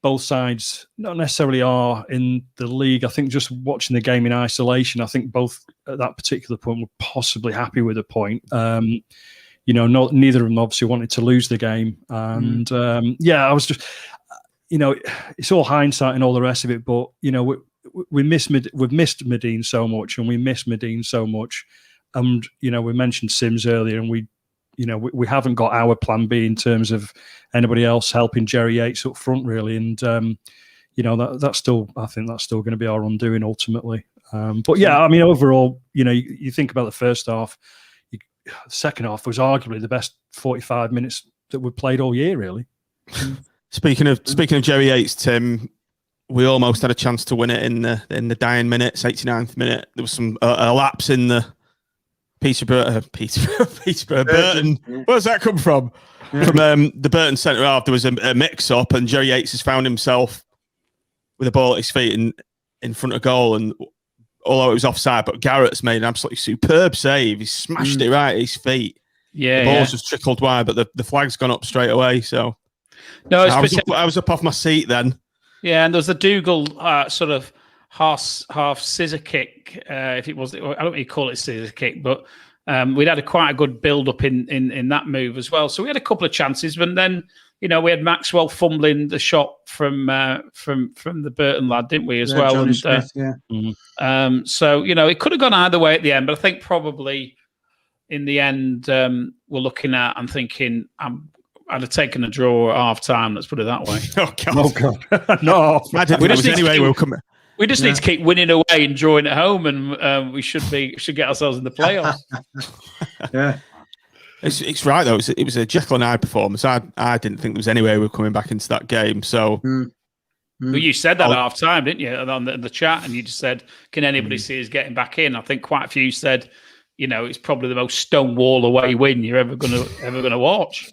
both sides not necessarily are in the league. I think just watching the game in isolation, I think both at that particular point were possibly happy with a point. Neither of them obviously wanted to lose the game. And I was just, it's all hindsight and all the rest of it. But, we've missed Medine so much, and we miss Medine so much. And, we mentioned Sims earlier, and we haven't got our plan B in terms of anybody else helping Jerry Yates up front, really. And, that's still, I think that's still going to be our undoing ultimately. Overall, you think about the first half, the second half was arguably the best 45 minutes that we've played all year, really. Speaking of Jerry Yates, Tim, we almost had a chance to win it in the dying minutes, 89th minute. There was some a lapse in the Peterborough Burton. Where's that come from? From the Burton centre half, there was a mix-up, and Jerry Yates has found himself with a ball at his feet in front of goal, and although it was offside, but Garrett's made an absolutely superb save. He smashed it right at his feet. Yeah, the ball's just trickled wide, but the flag's gone up straight away. So I was up off my seat then. Yeah, and there was the Dougal sort of half scissor kick. If it was, I don't really call it scissor kick, but we'd had quite a good build up in that move as well. So we had a couple of chances, but then we had Maxwell fumbling the shot from the Burton lad, didn't we, as well? Johnny And, Smith, yeah. So it could have gone either way at the end, but I think probably in the end we're looking at and thinking I'd have taken a draw at half time. Let's put it that way. Oh God, no! We just need to keep winning away and drawing at home, and we should get ourselves in the playoffs. Yeah, it's right though. It was a Jekyll and Hyde performance. I didn't think there was any way we were coming back into that game. So, Well, you said that at half time, didn't you, on the chat? And you just said, "Can anybody see us getting back in?" I think quite a few said, it's probably the most stonewall away win you're ever gonna watch.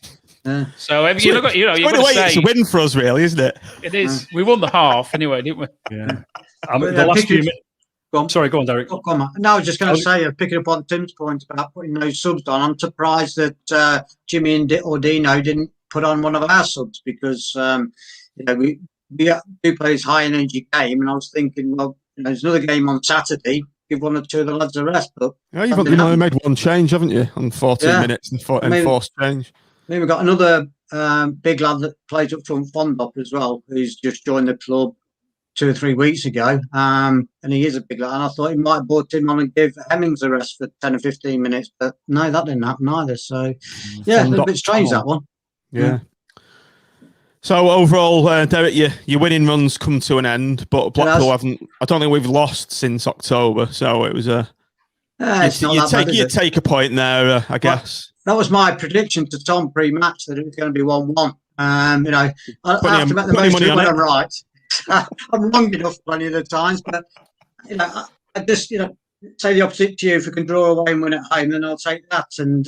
So you've got to say it's a win for us, really, isn't it? It is. We won the half anyway, didn't we? Yeah. The last few minutes. Sorry, go on, Derek. No, I was just going to say, picking up on Tim's point about putting those subs on, I'm surprised that Jimmy and Dino didn't put on one of our subs because we do play this high energy game, and I was thinking, well, there's another game on Saturday. Give one or two of the lads a rest, but you've only made one change, haven't you, on 14 minutes and forced change. Then we've got another big lad that plays up front, Fondop as well, who's just joined the club 2 or 3 weeks ago, and he is a big lad. And I thought he might have brought him on and give Hemmings a rest for 10 or 15 minutes, but no, that didn't happen either. So, a little bit strange, that one. Yeah. So overall, Derek, your winning runs come to an end, but Blackpool haven't. I don't think we've lost since October, so it was a. You take a point there, I guess. That was my prediction to Tom pre-match that it was going to be 1-1. I have to make the most of it when I'm right. I'm wrong enough plenty of the times, but I just say the opposite to you. If we can draw away and win at home, then I'll take that. And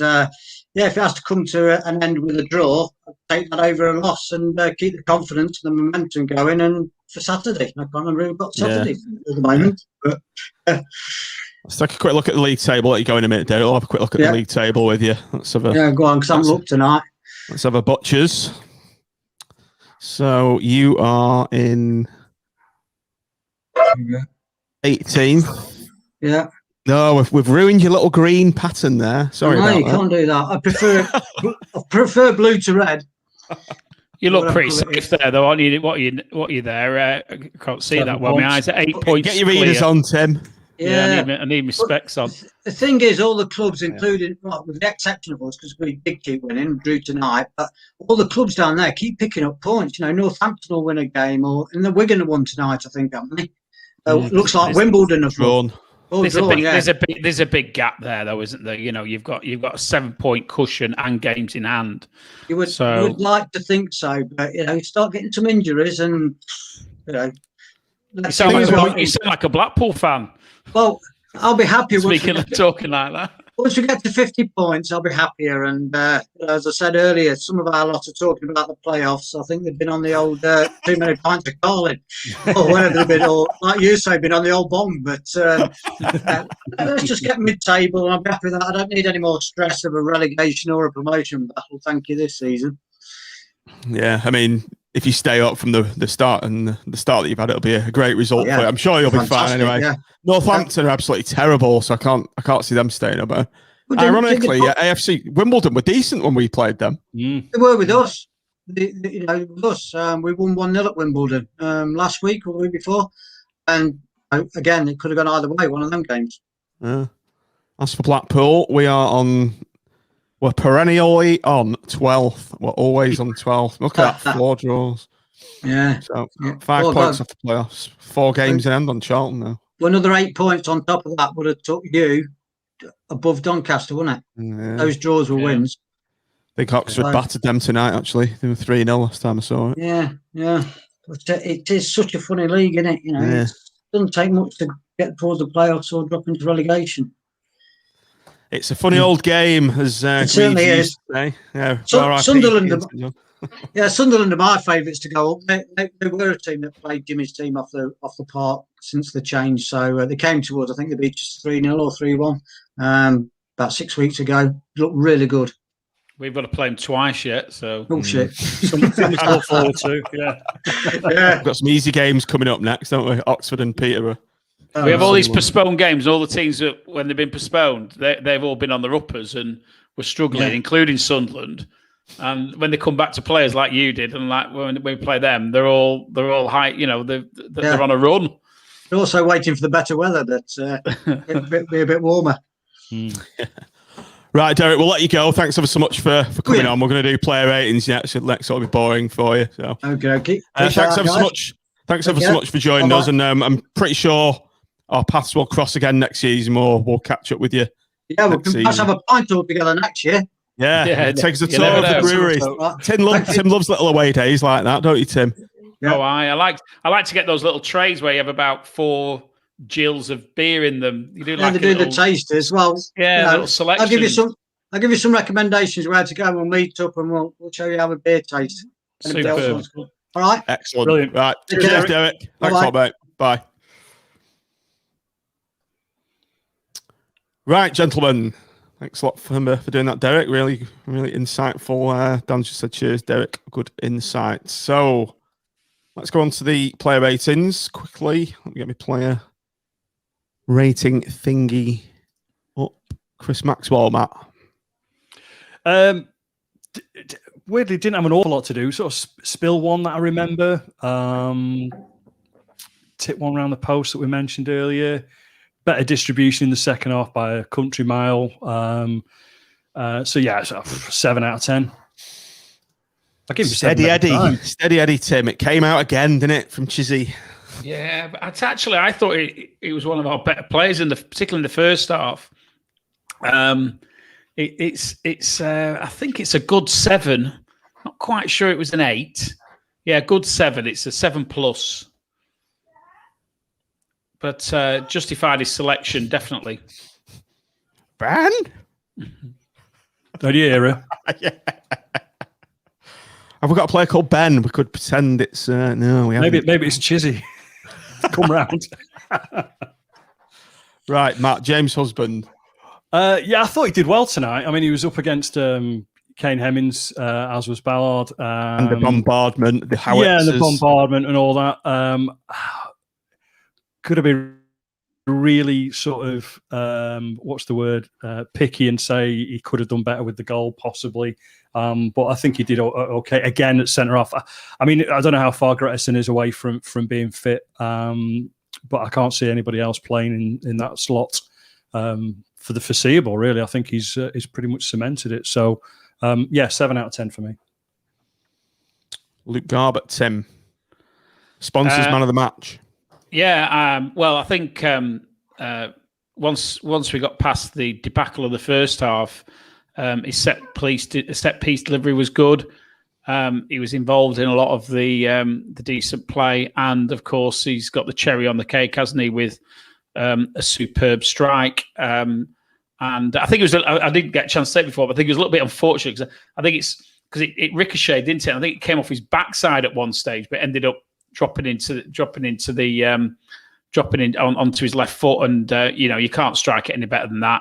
if it has to come to an end with a draw, I'll take that over a loss and keep the confidence and the momentum going. And for Saturday, I can't remember who we've got Saturday at the moment, but. Let's take a quick look at the league table. Let you go in a minute, Dale. I'll have a quick look at the league table with you. Let's have go on, because I'm looked tonight. Let's have a butchers. So you are in 18th. Yeah. No, we've ruined your little green pattern there. Sorry about that. No, you can't do that. I prefer blue to red. You look pretty safe there, though, aren't you? What are you there? I can't see that well. My eyes are 8 points. Get your readers on, Tim. Yeah, I need my specs on. The thing is, all the clubs, including, with the exception of us, because we did keep winning, drew tonight, but all the clubs down there keep picking up points. Northampton will win a game, and the Wigan won tonight, I think, haven't they? Looks like Wimbledon have drawn. There's a big gap there, though, isn't there? You've got a 7-point cushion and games in hand. You would like to think so, but you start getting some injuries, and you sound like a Blackpool fan. Well, I'll be happy. Talking like that. Once we get to 50 points, I'll be happier. And as I said earlier, some of our lot are talking about the playoffs. I think they've been on the old too many pints of Carlin, or whatever they've been, or like you say, been on the old bong. But let's just get mid-table, and I'll be happy with that. I don't need any more stress of a relegation or a promotion battle. Thank you this season. Yeah, I mean, if you stay up from the start and the start that you've had, it'll be a great result for you. I'm sure you'll be fine anyway. Yeah. Northampton are absolutely terrible, so I can't see them staying up. But ironically, AFC Wimbledon were decent when we played them. They were with us. With us. We won 1-0 at Wimbledon last week or the week before, and again, it could have gone either way. One of them games. As for Blackpool, we're perennially on 12th. We're always on 12th. Look at that, 4 draws. Yeah. So 5 points off the playoffs. 4 games in end on Charlton now. Well, another 8 points on top of that would have took you above Doncaster, wouldn't it? Yeah. Those draws were wins. I think Oxford battered them tonight, actually. They were 3-0 last time I saw it. Yeah. But it is such a funny league, isn't it? It doesn't take much to get towards the playoffs or drop into relegation. It's a funny old game, as it certainly is. Yeah, Sunderland are my favourites to go up. They were a team that played Jimmy's team off the park since the change. So they came to us. I think they beat us 3-0 or 3-1 about 6 weeks ago. Looked really good. We've got to play them twice yet, so bullshit. Something to look forward to. Yeah. We've got some easy games coming up next, don't we? Oxford and Peterborough. We have all these postponed games, and all the teams that, when they've been postponed, they've all been on the uppers and were struggling, including Sunderland. And when they come back to players like you did, and like when we play them, they're all high. They're on a run. They're also waiting for the better weather that be a bit warmer. Right, Derek, we'll let you go. Thanks ever so much for coming on. We're going to do player ratings next, so next will be boring for you. So okay. Thanks ever so much. Thanks ever so much for joining us, and I'm pretty sure our paths will cross again next season. We'll catch up with you. Yeah, we can perhaps have a pint all together next year. Yeah, it takes a tour of the breweries. Tim loves little away days like that, don't you, Tim? Yeah. Oh, I like to get those little trays where you have about 4 gills of beer in them. You do they do the taste as well. Yeah, little selection. I'll give you some recommendations where to go. We'll meet up and we'll show you how a beer tastes. Superb. All right. Excellent. Brilliant. Right. Cheers, Derek. Thanks a lot, mate. Bye. Right, gentlemen. Thanks a lot for doing that, Derek. Really, really insightful. Dan just said cheers, Derek. Good insight. So let's go on to the player ratings quickly. Let me get my player rating thingy up. Chris Maxwell, Matt. Weirdly, didn't have an awful lot to do. Sort of spill one that I remember. Tip one around the post that we mentioned earlier. Better distribution in the second half by a country mile. So 7 out of 10. I give you Steady Eddie, Tim. It came out again, didn't it, from Chizzy? Yeah, but I thought it was one of our better players particularly in the first half. It's I think it's a good 7. Not quite sure it was an 8. Yeah, good 7. It's a 7+. But justified his selection, definitely. Ben? Oh, yeah. Have we got a player called Ben? We could pretend it's... no, we haven't. Maybe it's Chizzy. Come round. Right, Matt, James' husband. I thought he did well tonight. I mean, he was up against Kane Hemmings, as was Ballard. And the bombardment, the howitzers. Yeah, and the bombardment and all that. Could have been really sort of, picky and say he could have done better with the goal, possibly. But I think he did okay. Again, at centre-half. I mean, I don't know how far Gretterson is away from being fit, but I can't see anybody else playing in that slot for the foreseeable, really. I think he's pretty much cemented it. So, 7 out of 10 for me. Luke Garbett, Tim. Sponsors man of the match. Yeah, well, I think once we got past the debacle of the first half, his set piece delivery was good. He was involved in a lot of the decent play, and of course, he's got the cherry on the cake, hasn't he? With a superb strike. And I think it was. I didn't get a chance to say it before, but I think it was a little bit unfortunate because I think it's because it ricocheted, didn't it? I think it came off his backside at one stage, but ended up dropping onto his left foot, and you can't strike it any better than that.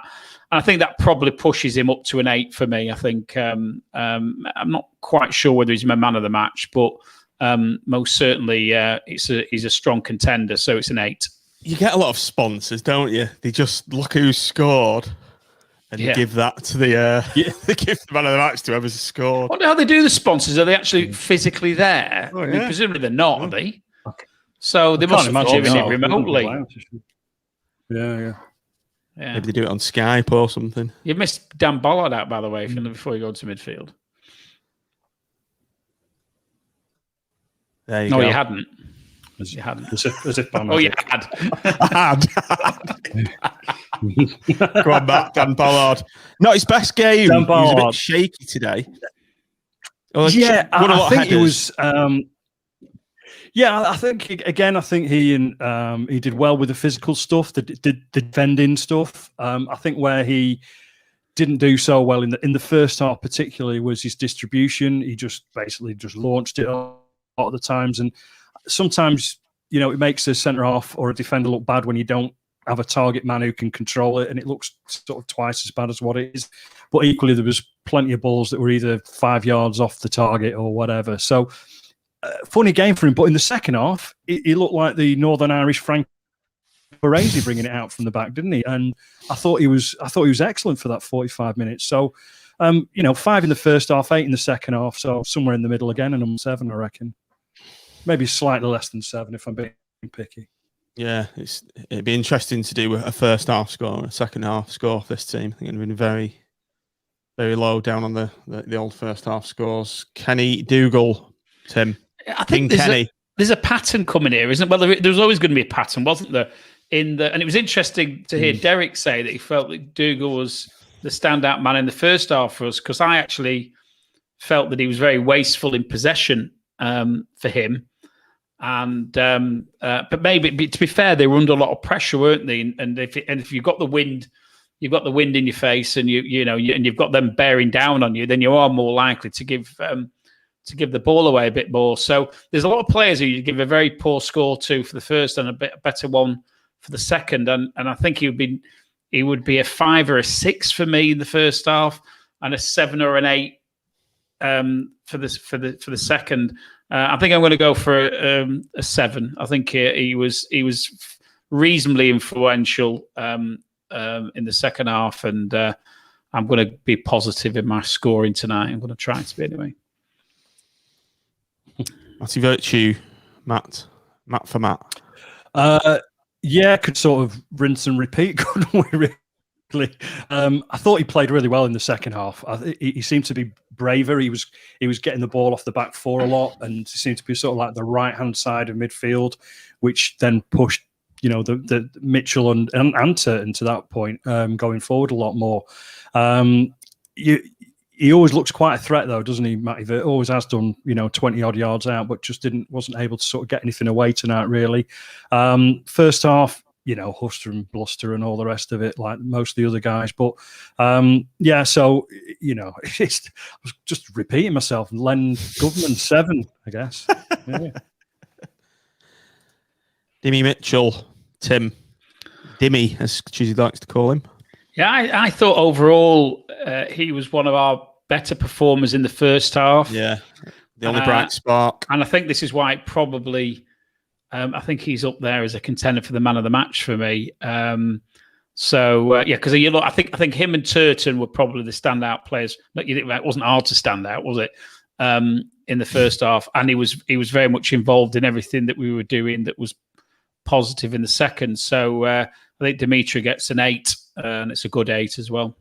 And I think that probably pushes him up to an 8 for me. I think I'm not quite sure whether he's my man of the match, but most certainly he's a strong contender. So it's an 8. You get a lot of sponsors, don't you? They just look who's scored and give that to they give the man of the match to whoever's scored. I wonder how they do the sponsors. Are they actually physicly there? Oh, yeah. I mean, presumably they're not, are they? Okay. So they must have doing it remotely. Yeah. Maybe they do it on Skype or something. You missed Dan Bollard out, by the way, before you go to midfield. There you go. No, you hadn't. You hadn't. As if by you had. I had. Go on, Matt. Dan Bollard. Not his best game. He was a bit shaky today. I think it was. I think again. I think he did well with the physical stuff, the defending stuff. I think where he didn't do so well in the first half, particularly, was his distribution. He just basically launched it a lot of the times, and sometimes it makes a centre half or a defender look bad when you don't have a target man who can control it, and it looks sort of twice as bad as what it is. But equally, there was plenty of balls that were either 5 yards off the target or whatever. So. Funny game for him, but in the second half, he looked like the Northern Irish Frank Baresi bringing it out from the back, didn't he? And I thought he was excellent for that 45 minutes. So, 5 in the first half, 8 in the second half. So somewhere in the middle again, and I'm 7, I reckon. Maybe slightly less than 7 if I'm being picky. Yeah, it'd be interesting to do a first half score and a second half score for this team. I think it'd been very, very low down on the old first half scores. Kenny Dougal, Tim. I think there's a pattern coming here, isn't it? Well, there was always going to be a pattern, wasn't there? And it was interesting to hear Derek say that he felt that Dougal was the standout man in the first half for us, because I actually felt that he was very wasteful in possession for him. And but maybe, to be fair, they were under a lot of pressure, weren't they? And if you've got the wind, you've got the wind in your face, and you've got them bearing down on you, then you are more likely to give the ball away a bit more. So there's a lot of players who you give a very poor score to for the first and a bit better one for the second. And I think he would be a 5 or a 6 for me in the first half, and a 7 or an 8 for the second. I think I'm going to go for a 7. I think he was reasonably influential in the second half, and I'm going to be positive in my scoring tonight. I'm going to try to be anyway. Matty Virtue, Matt for Matt. Could sort of rinse and repeat, couldn't we, really? I thought he played really well in the second half. He seemed to be braver. He was getting the ball off the back four a lot, and he seemed to be sort of like the right-hand side of midfield, which then pushed, the Mitchell and Turton to that point, going forward a lot more. He always looks quite a threat, though, doesn't he, Matty? Always has done, 20-odd yards out, but just wasn't able to sort of get anything away tonight, really. First half, Huster and Bluster and all the rest of it, like most of the other guys. But, so, I was just repeating myself. Len Government 7, I guess. Yeah. Dimmy Mitchell, Tim. Dimmy, as Chizzy likes to call him. Yeah, I thought overall he was one of our better performers in the first half. Yeah, the only bright spark. And I think this is why it probably, I think he's up there as a contender for the man of the match for me. Because I think him and Turton were probably the standout players. It wasn't hard to stand out, was it? In the first half, and he was very much involved in everything that we were doing that was positive in the second. So I think Dimitri gets an 8. And it's a good 8 as well.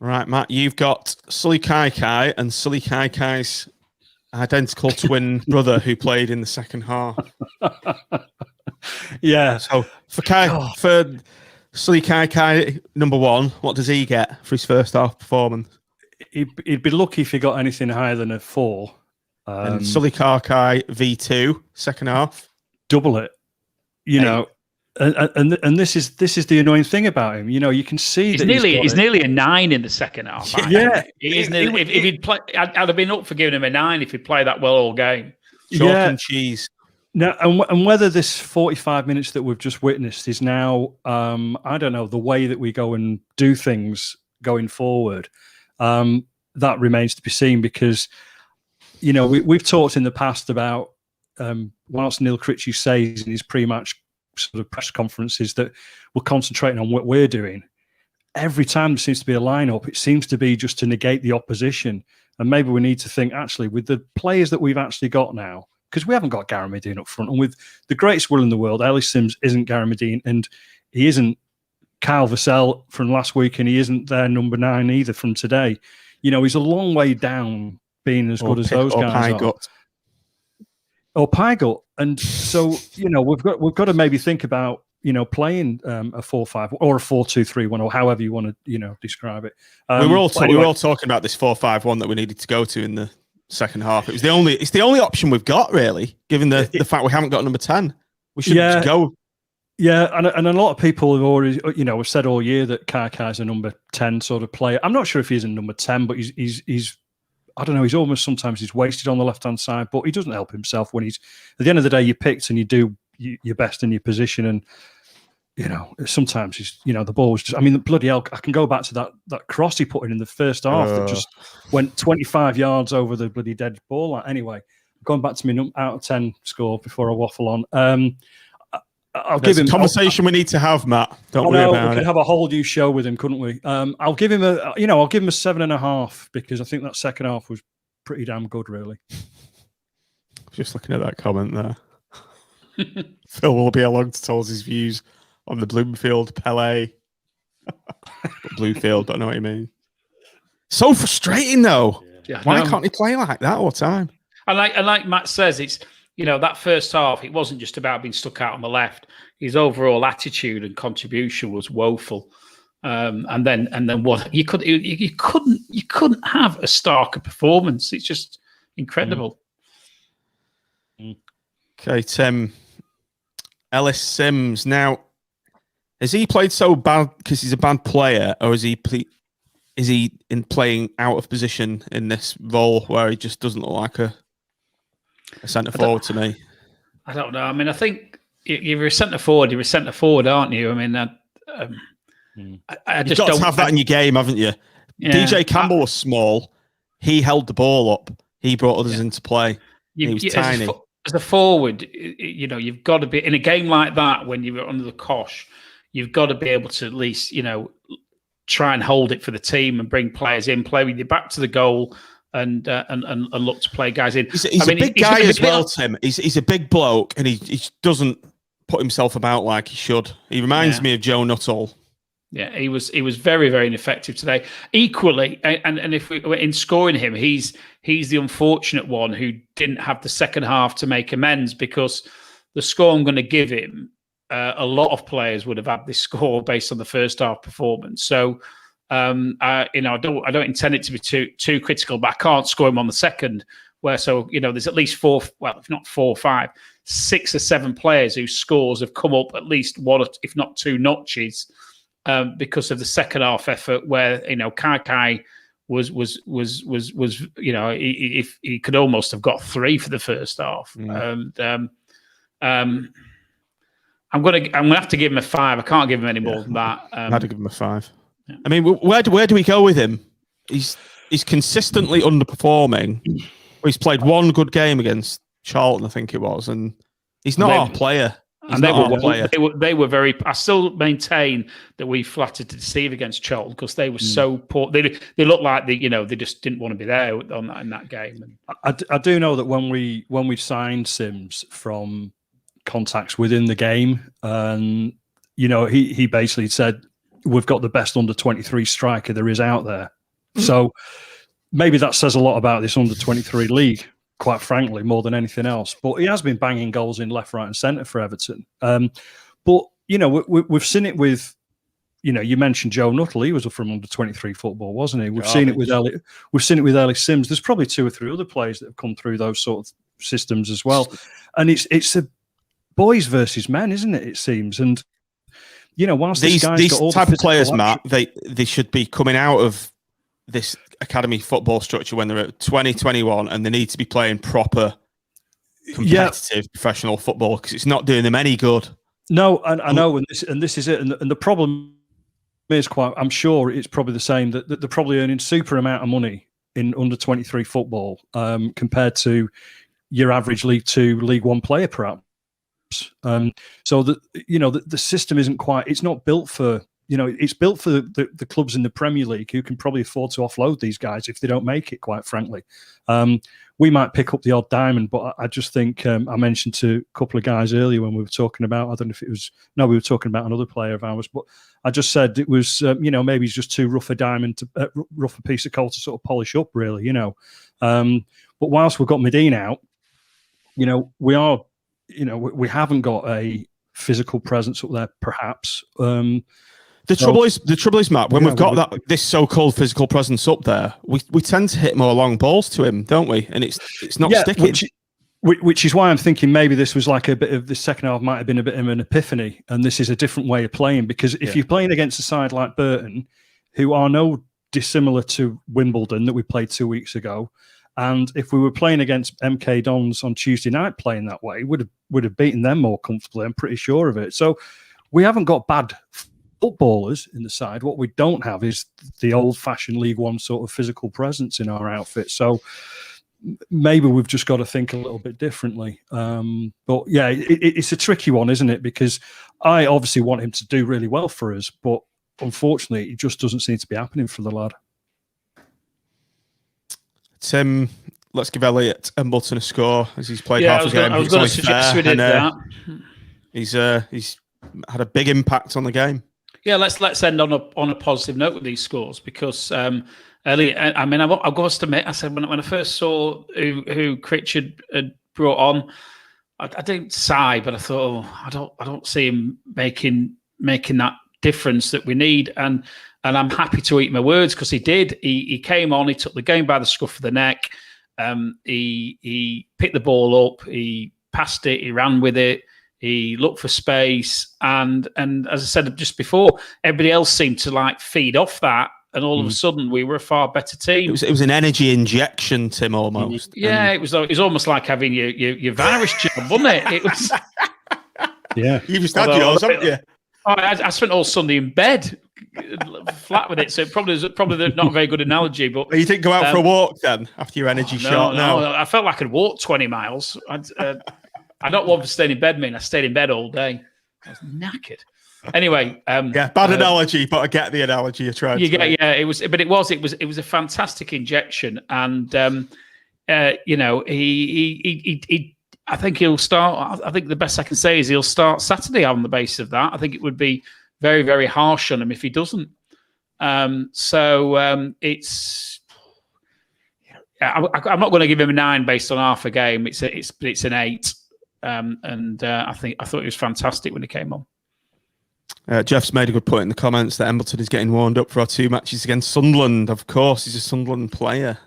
Right, Matt, you've got Sully Kai and Sully Kai's identical twin brother who played in the second half. Yeah. So for Sully Kai, number 1, what does he get for his first half performance? He'd be lucky if he got anything higher than a 4. And Sully Kai V2, second half. Double it. And this is the annoying thing about him. You can see he's nearly a 9 in the second half. Yeah, if he'd play, I'd have been up for giving him a 9 if he'd played that well all game. Chalk and cheese. Now, and whether this 45 minutes that we've just witnessed is now, I don't know, the way that we go and do things going forward, that remains to be seen, because you know, we've talked in the past about whilst Neil Critchley says in his pre-match sort of press conferences that we're concentrating on what we're doing. Every time there seems to be a lineup, it seems to be just to negate the opposition. And maybe we need to think, actually, with the players that we've actually got now, because we haven't got Gary Medine up front, and with the greatest will in the world, Ellis Sims isn't Gary Medine, and he isn't Kyle Vassell from last week, and he isn't their number 9 either from today. You know, he's a long way down being as good as those guys are. Or Pygott. And so, you know, we've got to maybe think about, you know, playing a 4-5 or a 4-2-3-1 or however you want to, you know, describe it. We were all talking about this 4-5-1 that we needed to go to in the second half. It's the only option we've got, really, given the fact we haven't got number 10. We should just go. Yeah, and a lot of people have already, you know, have said all year that Kaikai's a number 10 sort of player. I'm not sure if he's a number 10, but he's I don't know, he's almost sometimes he's wasted on the left-hand side, but he doesn't help himself when he's, at the end of the day, you picked and you do your best in your position. And, you know, sometimes he's, you know, the ball was just, I mean, bloody hell, I can go back to that cross he put in the first half that just went 25 yards over the bloody dead ball. Anyway, going back to my out of 10 score before I waffle on. I'll give him a conversation we need to have, Matt. Don't worry about it. We could have a whole new show with him, couldn't we? I'll give him a 7.5 because I think that second half was pretty damn good, really. Just looking at that comment there. Phil will be along to tell us his views on the Bloomfield Pele. Bluefield, but I know what you mean. So frustrating, though. Yeah, why can't he play like that all the time? And like Matt says, it's, you know, that first half, it wasn't just about being stuck out on the left. His overall attitude and contribution was woeful. And then what you couldn't have a starker performance. It's just incredible. Okay, Tim. Ellis Sims. Now, has he played so bad because he's a bad player, or is he in playing out of position in this role where he just doesn't look like a centre forward to me? I don't know. I mean, I think if you're a centre forward, you're a centre forward, aren't you? I mean, I just don't have that in your game, haven't you? Yeah, DJ Campbell was small. He held the ball up. He brought others into play. He was tiny. As a forward, you know, you've got to be in a game like that when you're under the cosh. You've got to be able to at least, you know, try and hold it for the team and bring players in, play with your back to the goal. And look to play guys in. He's a big guy as well, Tim. He's a big bloke, and he doesn't put himself about like he should. He reminds me of Joe Nuttall. Yeah, he was very, very ineffective today. Equally, and if we were in scoring him, he's the unfortunate one who didn't have the second half to make amends, because the score I'm going to give him, a lot of players would have had this score based on the first half performance. So. I don't intend it to be too critical, but I can't score him on the second. There's at least 4, well, if not 4 or 5, 6 or 7 players whose scores have come up at least 1, if not 2 notches, because of the second half effort. Where Kaikai was if he could almost have got 3 for the first half. I'm gonna have to give him a 5. I can't give him any more than that. I had to give him a 5. Yeah. I mean, where do we go with him? He's consistently underperforming. He's played 1 good game against Charlton, I think it was, and he's not our player. They were very. I still maintain that we flattered to deceive against Charlton because they were so poor. They looked like they just didn't want to be there in that game. I do know that when we signed Sims from contacts within the game, and he basically said, we've got the best under-23 striker there is out there. So maybe that says a lot about this under-23 league, quite frankly, more than anything else. But he has been banging goals in left, right and centre for Everton. But, we've seen it with, you mentioned Joe Nuttall. He was from under-23 football, wasn't he? We've seen it with Ellis Sims. There's probably 2 or 3 other players that have come through those sort of systems as well. And it's a boys versus men, isn't it, it seems? And whilst these got type of players, Matt, they should be coming out of this academy football structure when they're at 20, 21, and they need to be playing proper competitive professional football, because it's not doing them any good. No, I know, and this is it. And the problem is I'm sure it's probably the same, that they're probably earning super amount of money in under 23 football compared to your average League Two, League One player, perhaps. So the system isn't quite. It's not built for. It's built for the clubs in the Premier League who can probably afford to offload these guys if they don't make it, quite frankly. We might pick up the odd diamond, but I just think I mentioned to a couple of guys earlier when we were talking about, I don't know if it was, no, we were talking about another player of ours, but I just said it was, maybe he's just too rough a diamond, rough a piece of coal to sort of polish up, really, But whilst we've got Medina out, we are, we haven't got a physical presence up there, perhaps. The trouble is, Matt, when we've got this so-called physical presence up there, we tend to hit more long balls to him, don't we? And it's not sticking. Which is why I'm thinking maybe this was like a bit of the second half might have been a bit of an epiphany, and this is a different way of playing. Because if you're playing against a side like Burton, who are no dissimilar to Wimbledon that we played 2 weeks ago, and if we were playing against MK Dons on Tuesday night playing that way, would have beaten them more comfortably. I'm pretty sure of it. So we haven't got bad footballers in the side. What we don't have is the old-fashioned League One sort of physical presence in our outfit. So maybe we've just got to think a little bit differently. But yeah, it's a tricky one, isn't it? Because I obviously want him to do really well for us, but unfortunately, it just doesn't seem to be happening for the lad. Tim, let's give Elliot Embleton a score as he's played half a game. I was going to suggest we did that. He's had a big impact on the game. Yeah, let's end on a positive note with these scores, because Elliot, I mean, I've got to admit, I said when I first saw who Critch had brought on, I didn't sigh, but I thought, I don't see him making that difference that we need, and I'm happy to eat my words, because he did. He came on, he took the game by the scruff of the neck. He picked the ball up, he passed it, he ran with it. He looked for space, and as I said just before, everybody else seemed to feed off that, and all of a sudden we were a far better team. It was an energy injection, Tim, almost. Yeah, it was almost like having your virus job, wasn't it? It was. Yeah, you just had yours, haven't you? I spent all Sunday in bed, flat with it. So probably not a very good analogy. But you didn't go out for a walk then after your energy shot? No, I felt like I'd walked 20 miles. I don't want to stay in bed, I stayed in bed all day. I was knackered. Anyway, bad analogy, but I get the analogy you're trying to make. Yeah, it was a fantastic injection, and he I think he'll start. I think the best I can say is he'll start Saturday on the basis of that. I think it would be very, very harsh on him if he doesn't. It's. I'm not going to give him a 9 based on half a game. It's an 8. I thought it was fantastic when he came on. Jeff's made a good point in the comments that Embleton is getting warmed up for our 2 matches against Sunderland. Of course, he's a Sunderland player.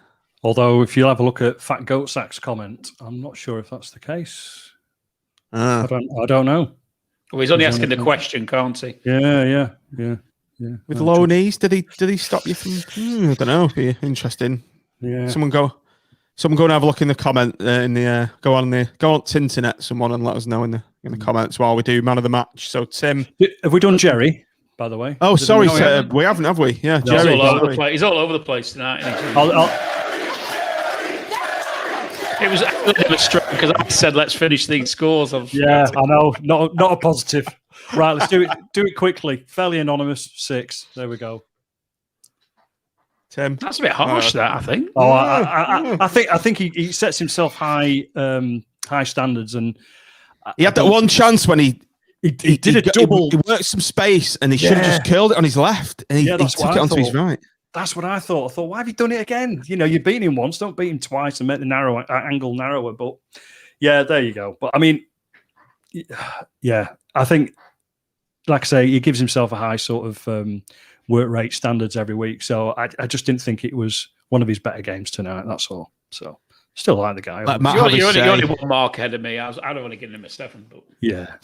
Although, if you have a look at Fat Goat Sack's comment, I'm not sure if that's the case. I don't know. Well, he's only asking the question, can't he? Yeah. With low knees, did he stop you from? I don't know. Be interesting. Yeah. Someone go and have a look in the comment go on Tinternet, someone, and let us know in the comments while we do man of the match. So Tim, have we done Jerry, by the way? Oh, sorry, we haven't, have we? Yeah, no, Jerry. He's all over the place tonight. It was because I said let's finish these scores. I know, not a positive. Right, let's do it quickly. Fairly anonymous 6. There we go. Tim, that's a bit harsh. That I think. Oh, I think he sets himself high standards, and he had that one chance when he did a double. He worked some space, and he should have just curled it on his left, and he took it onto his right. That's what I thought. I thought, why have you done it again? You beat him once, don't beat him twice and make the angle narrower. But yeah, there you go. But I mean, yeah, I think, like I say, he gives himself a high sort of work rate standards every week. So I just didn't think it was one of his better games tonight. That's all. So still like the guy. You're only 1 mark ahead of me. I'd have only given him a 7. But yeah,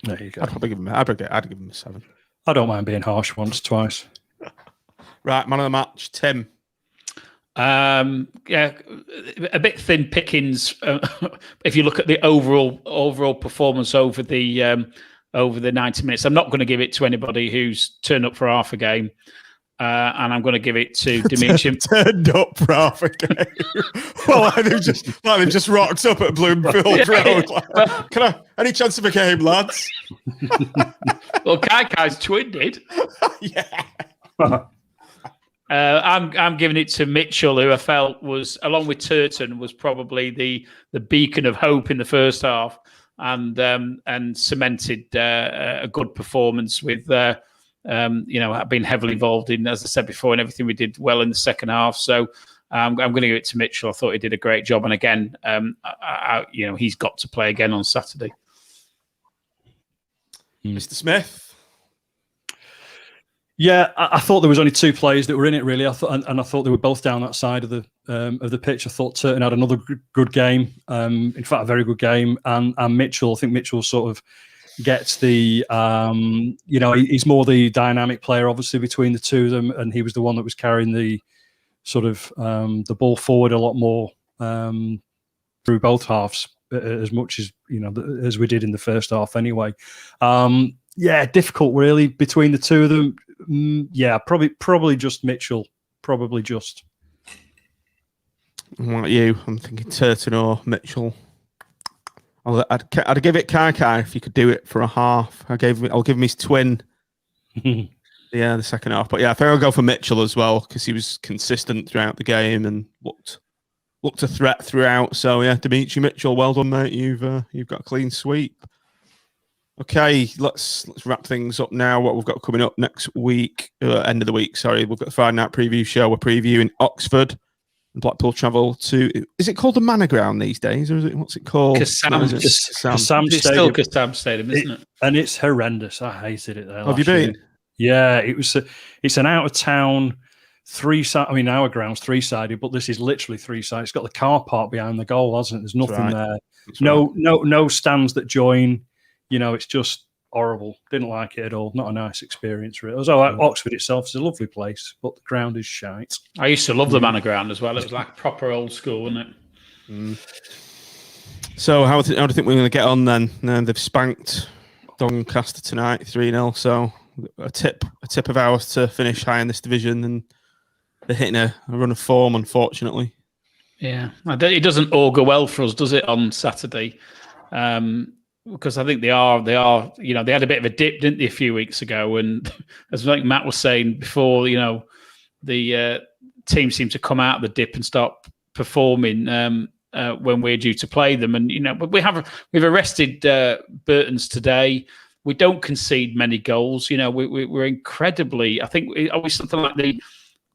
there you go. I'd give him a 7. I don't mind being harsh once, twice. Right, man of the match, Tim. Yeah, a bit thin pickings. If you look at the overall performance over the 90 minutes, I'm not going to give it to anybody who's turned up for half a game. and I'm going to give it to Dimitri. Turned up for half a game. Well, they've just rocked up at Bloomfield Road. Like, any chance of a game, lads? Well, Kaikai's twin did. Yeah. I'm giving it to Mitchell, who I felt was, along with Turton, was probably the beacon of hope in the first half, and cemented a good performance with. I've been heavily involved in, as I said before, in everything we did well in the second half. So I'm going to give it to Mitchell. I thought he did a great job. And again, he's got to play again on Saturday. Mr. Smith. Yeah, I thought there was only two players that were in it, really. I thought they were both down that side of the pitch. I thought Turton had another good game. In fact, a very good game. And Mitchell, I think Mitchell sort of gets the, he's more the dynamic player, obviously, between the two of them, and he was the one that was carrying the sort of the ball forward a lot more through both halves, as much as as we did in the first half, anyway. Difficult, really, between the two of them. Probably just Mitchell. Probably just. What about you? I'm thinking Turton or Mitchell. I'd give it Kaikai if he could do it for a half. I'll give him his twin. The second half. But yeah, I think I'll go for Mitchell as well, because he was consistent throughout the game and looked a threat throughout. So yeah, Dimitri Mitchell, well done, mate. You've got a clean sweep. Okay, let's wrap things up now. What we've got coming up next week, end of the week. Sorry, we've got the Friday night preview show. We're previewing Oxford. Blackpool travel to, is it called the Manor Ground these days, or what's it called? Kassam Stadium. It's still Kassam Stadium, isn't it? And it's horrendous. I hated it there. Have you been? Yeah, it's an out of town three-sided. I mean, our ground's three-sided, but this is literally three-sided. It's got the car park behind the goal, hasn't it? There's nothing there. No stands that join. It's just horrible. Didn't like it at all. Not a nice experience, really. Although Oxford itself is a lovely place, but the ground is shite. I used to love the Manor Ground as well. It was like proper old school, wasn't it? So how do you think we're going to get on then? They've spanked Doncaster tonight 3-0. So a tip of ours to finish high in this division, and they're hitting a run of form, unfortunately. Yeah, it doesn't augur well for us, does it, on Saturday? Because I think they are, they had a bit of a dip, didn't they, a few weeks ago? And as I think Matt was saying before, the team seemed to come out of the dip and start performing when we're due to play them. And but we've arrested Burton's today. We don't concede many goals. We're incredibly. I think always something like they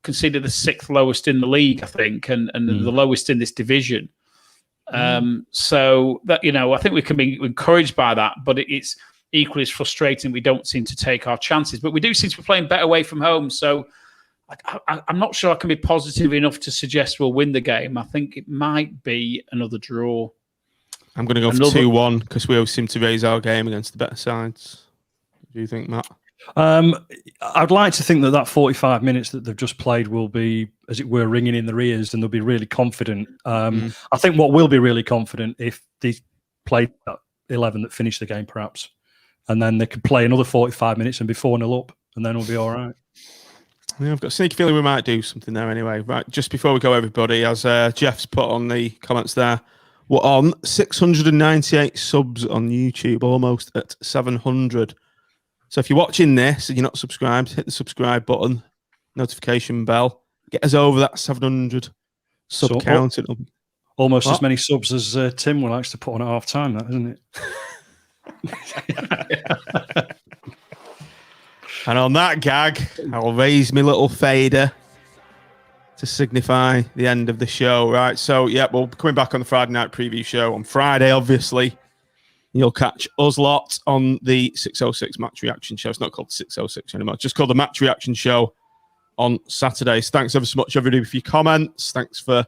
conceded the sixth lowest in the league, I think, and the lowest in this division. So that I think we can be encouraged by that, but it's equally as frustrating. We don't seem to take our chances, but we do seem to be playing better away from home. So I'm not sure I can be positive enough to suggest we'll win the game. I think it might be another draw. I'm going to go for 2-1 because we always seem to raise our game against the better sides. What do you think, Matt? I'd like to think that 45 minutes that they've just played will be, as it were, ringing in their ears, and they'll be really confident. I think what will be really confident if they play that 11 that finish the game, perhaps, and then they could play another 45 minutes and be 4-0 up, and then we'll be all right. Yeah, I've got a sneaky feeling we might do something there anyway. Right, just before we go, everybody, as Jeff's put on the comments there, we're on 698 subs on YouTube, almost at 700. So if you're watching this and you're not subscribed, hit the subscribe button, notification bell, get us over that 700 sub count. Almost as many subs as Tim likes to put on at half time, that isn't it? And on that gag, I'll raise my little fader to signify the end of the show. Right, so we'll be coming back on the Friday night preview show on Friday, obviously. You'll catch us lot on the 606 Match Reaction Show. It's not called 606 anymore. It's just called the Match Reaction Show on Saturdays. Thanks ever so much, everybody, for your comments. Thanks for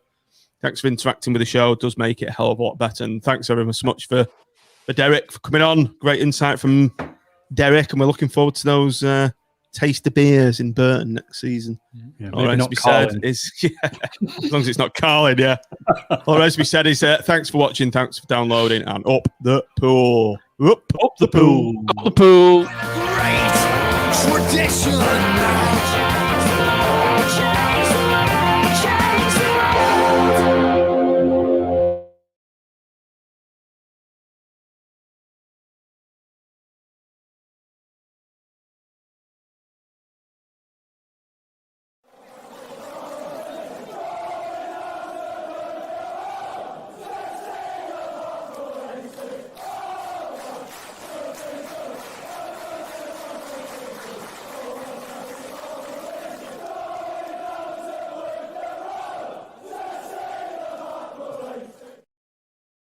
interacting with the show. It does make it a hell of a lot better. And thanks ever so much for Derek for coming on. Great insight from Derek, and we're looking forward to those taster beers in Burton next season. Yeah, all right to be said is, as long as it's not Carlin, yeah. All right to be said is, thanks for watching, thanks for downloading, and up the pool. Up the pool. Up the pool. Great tradition.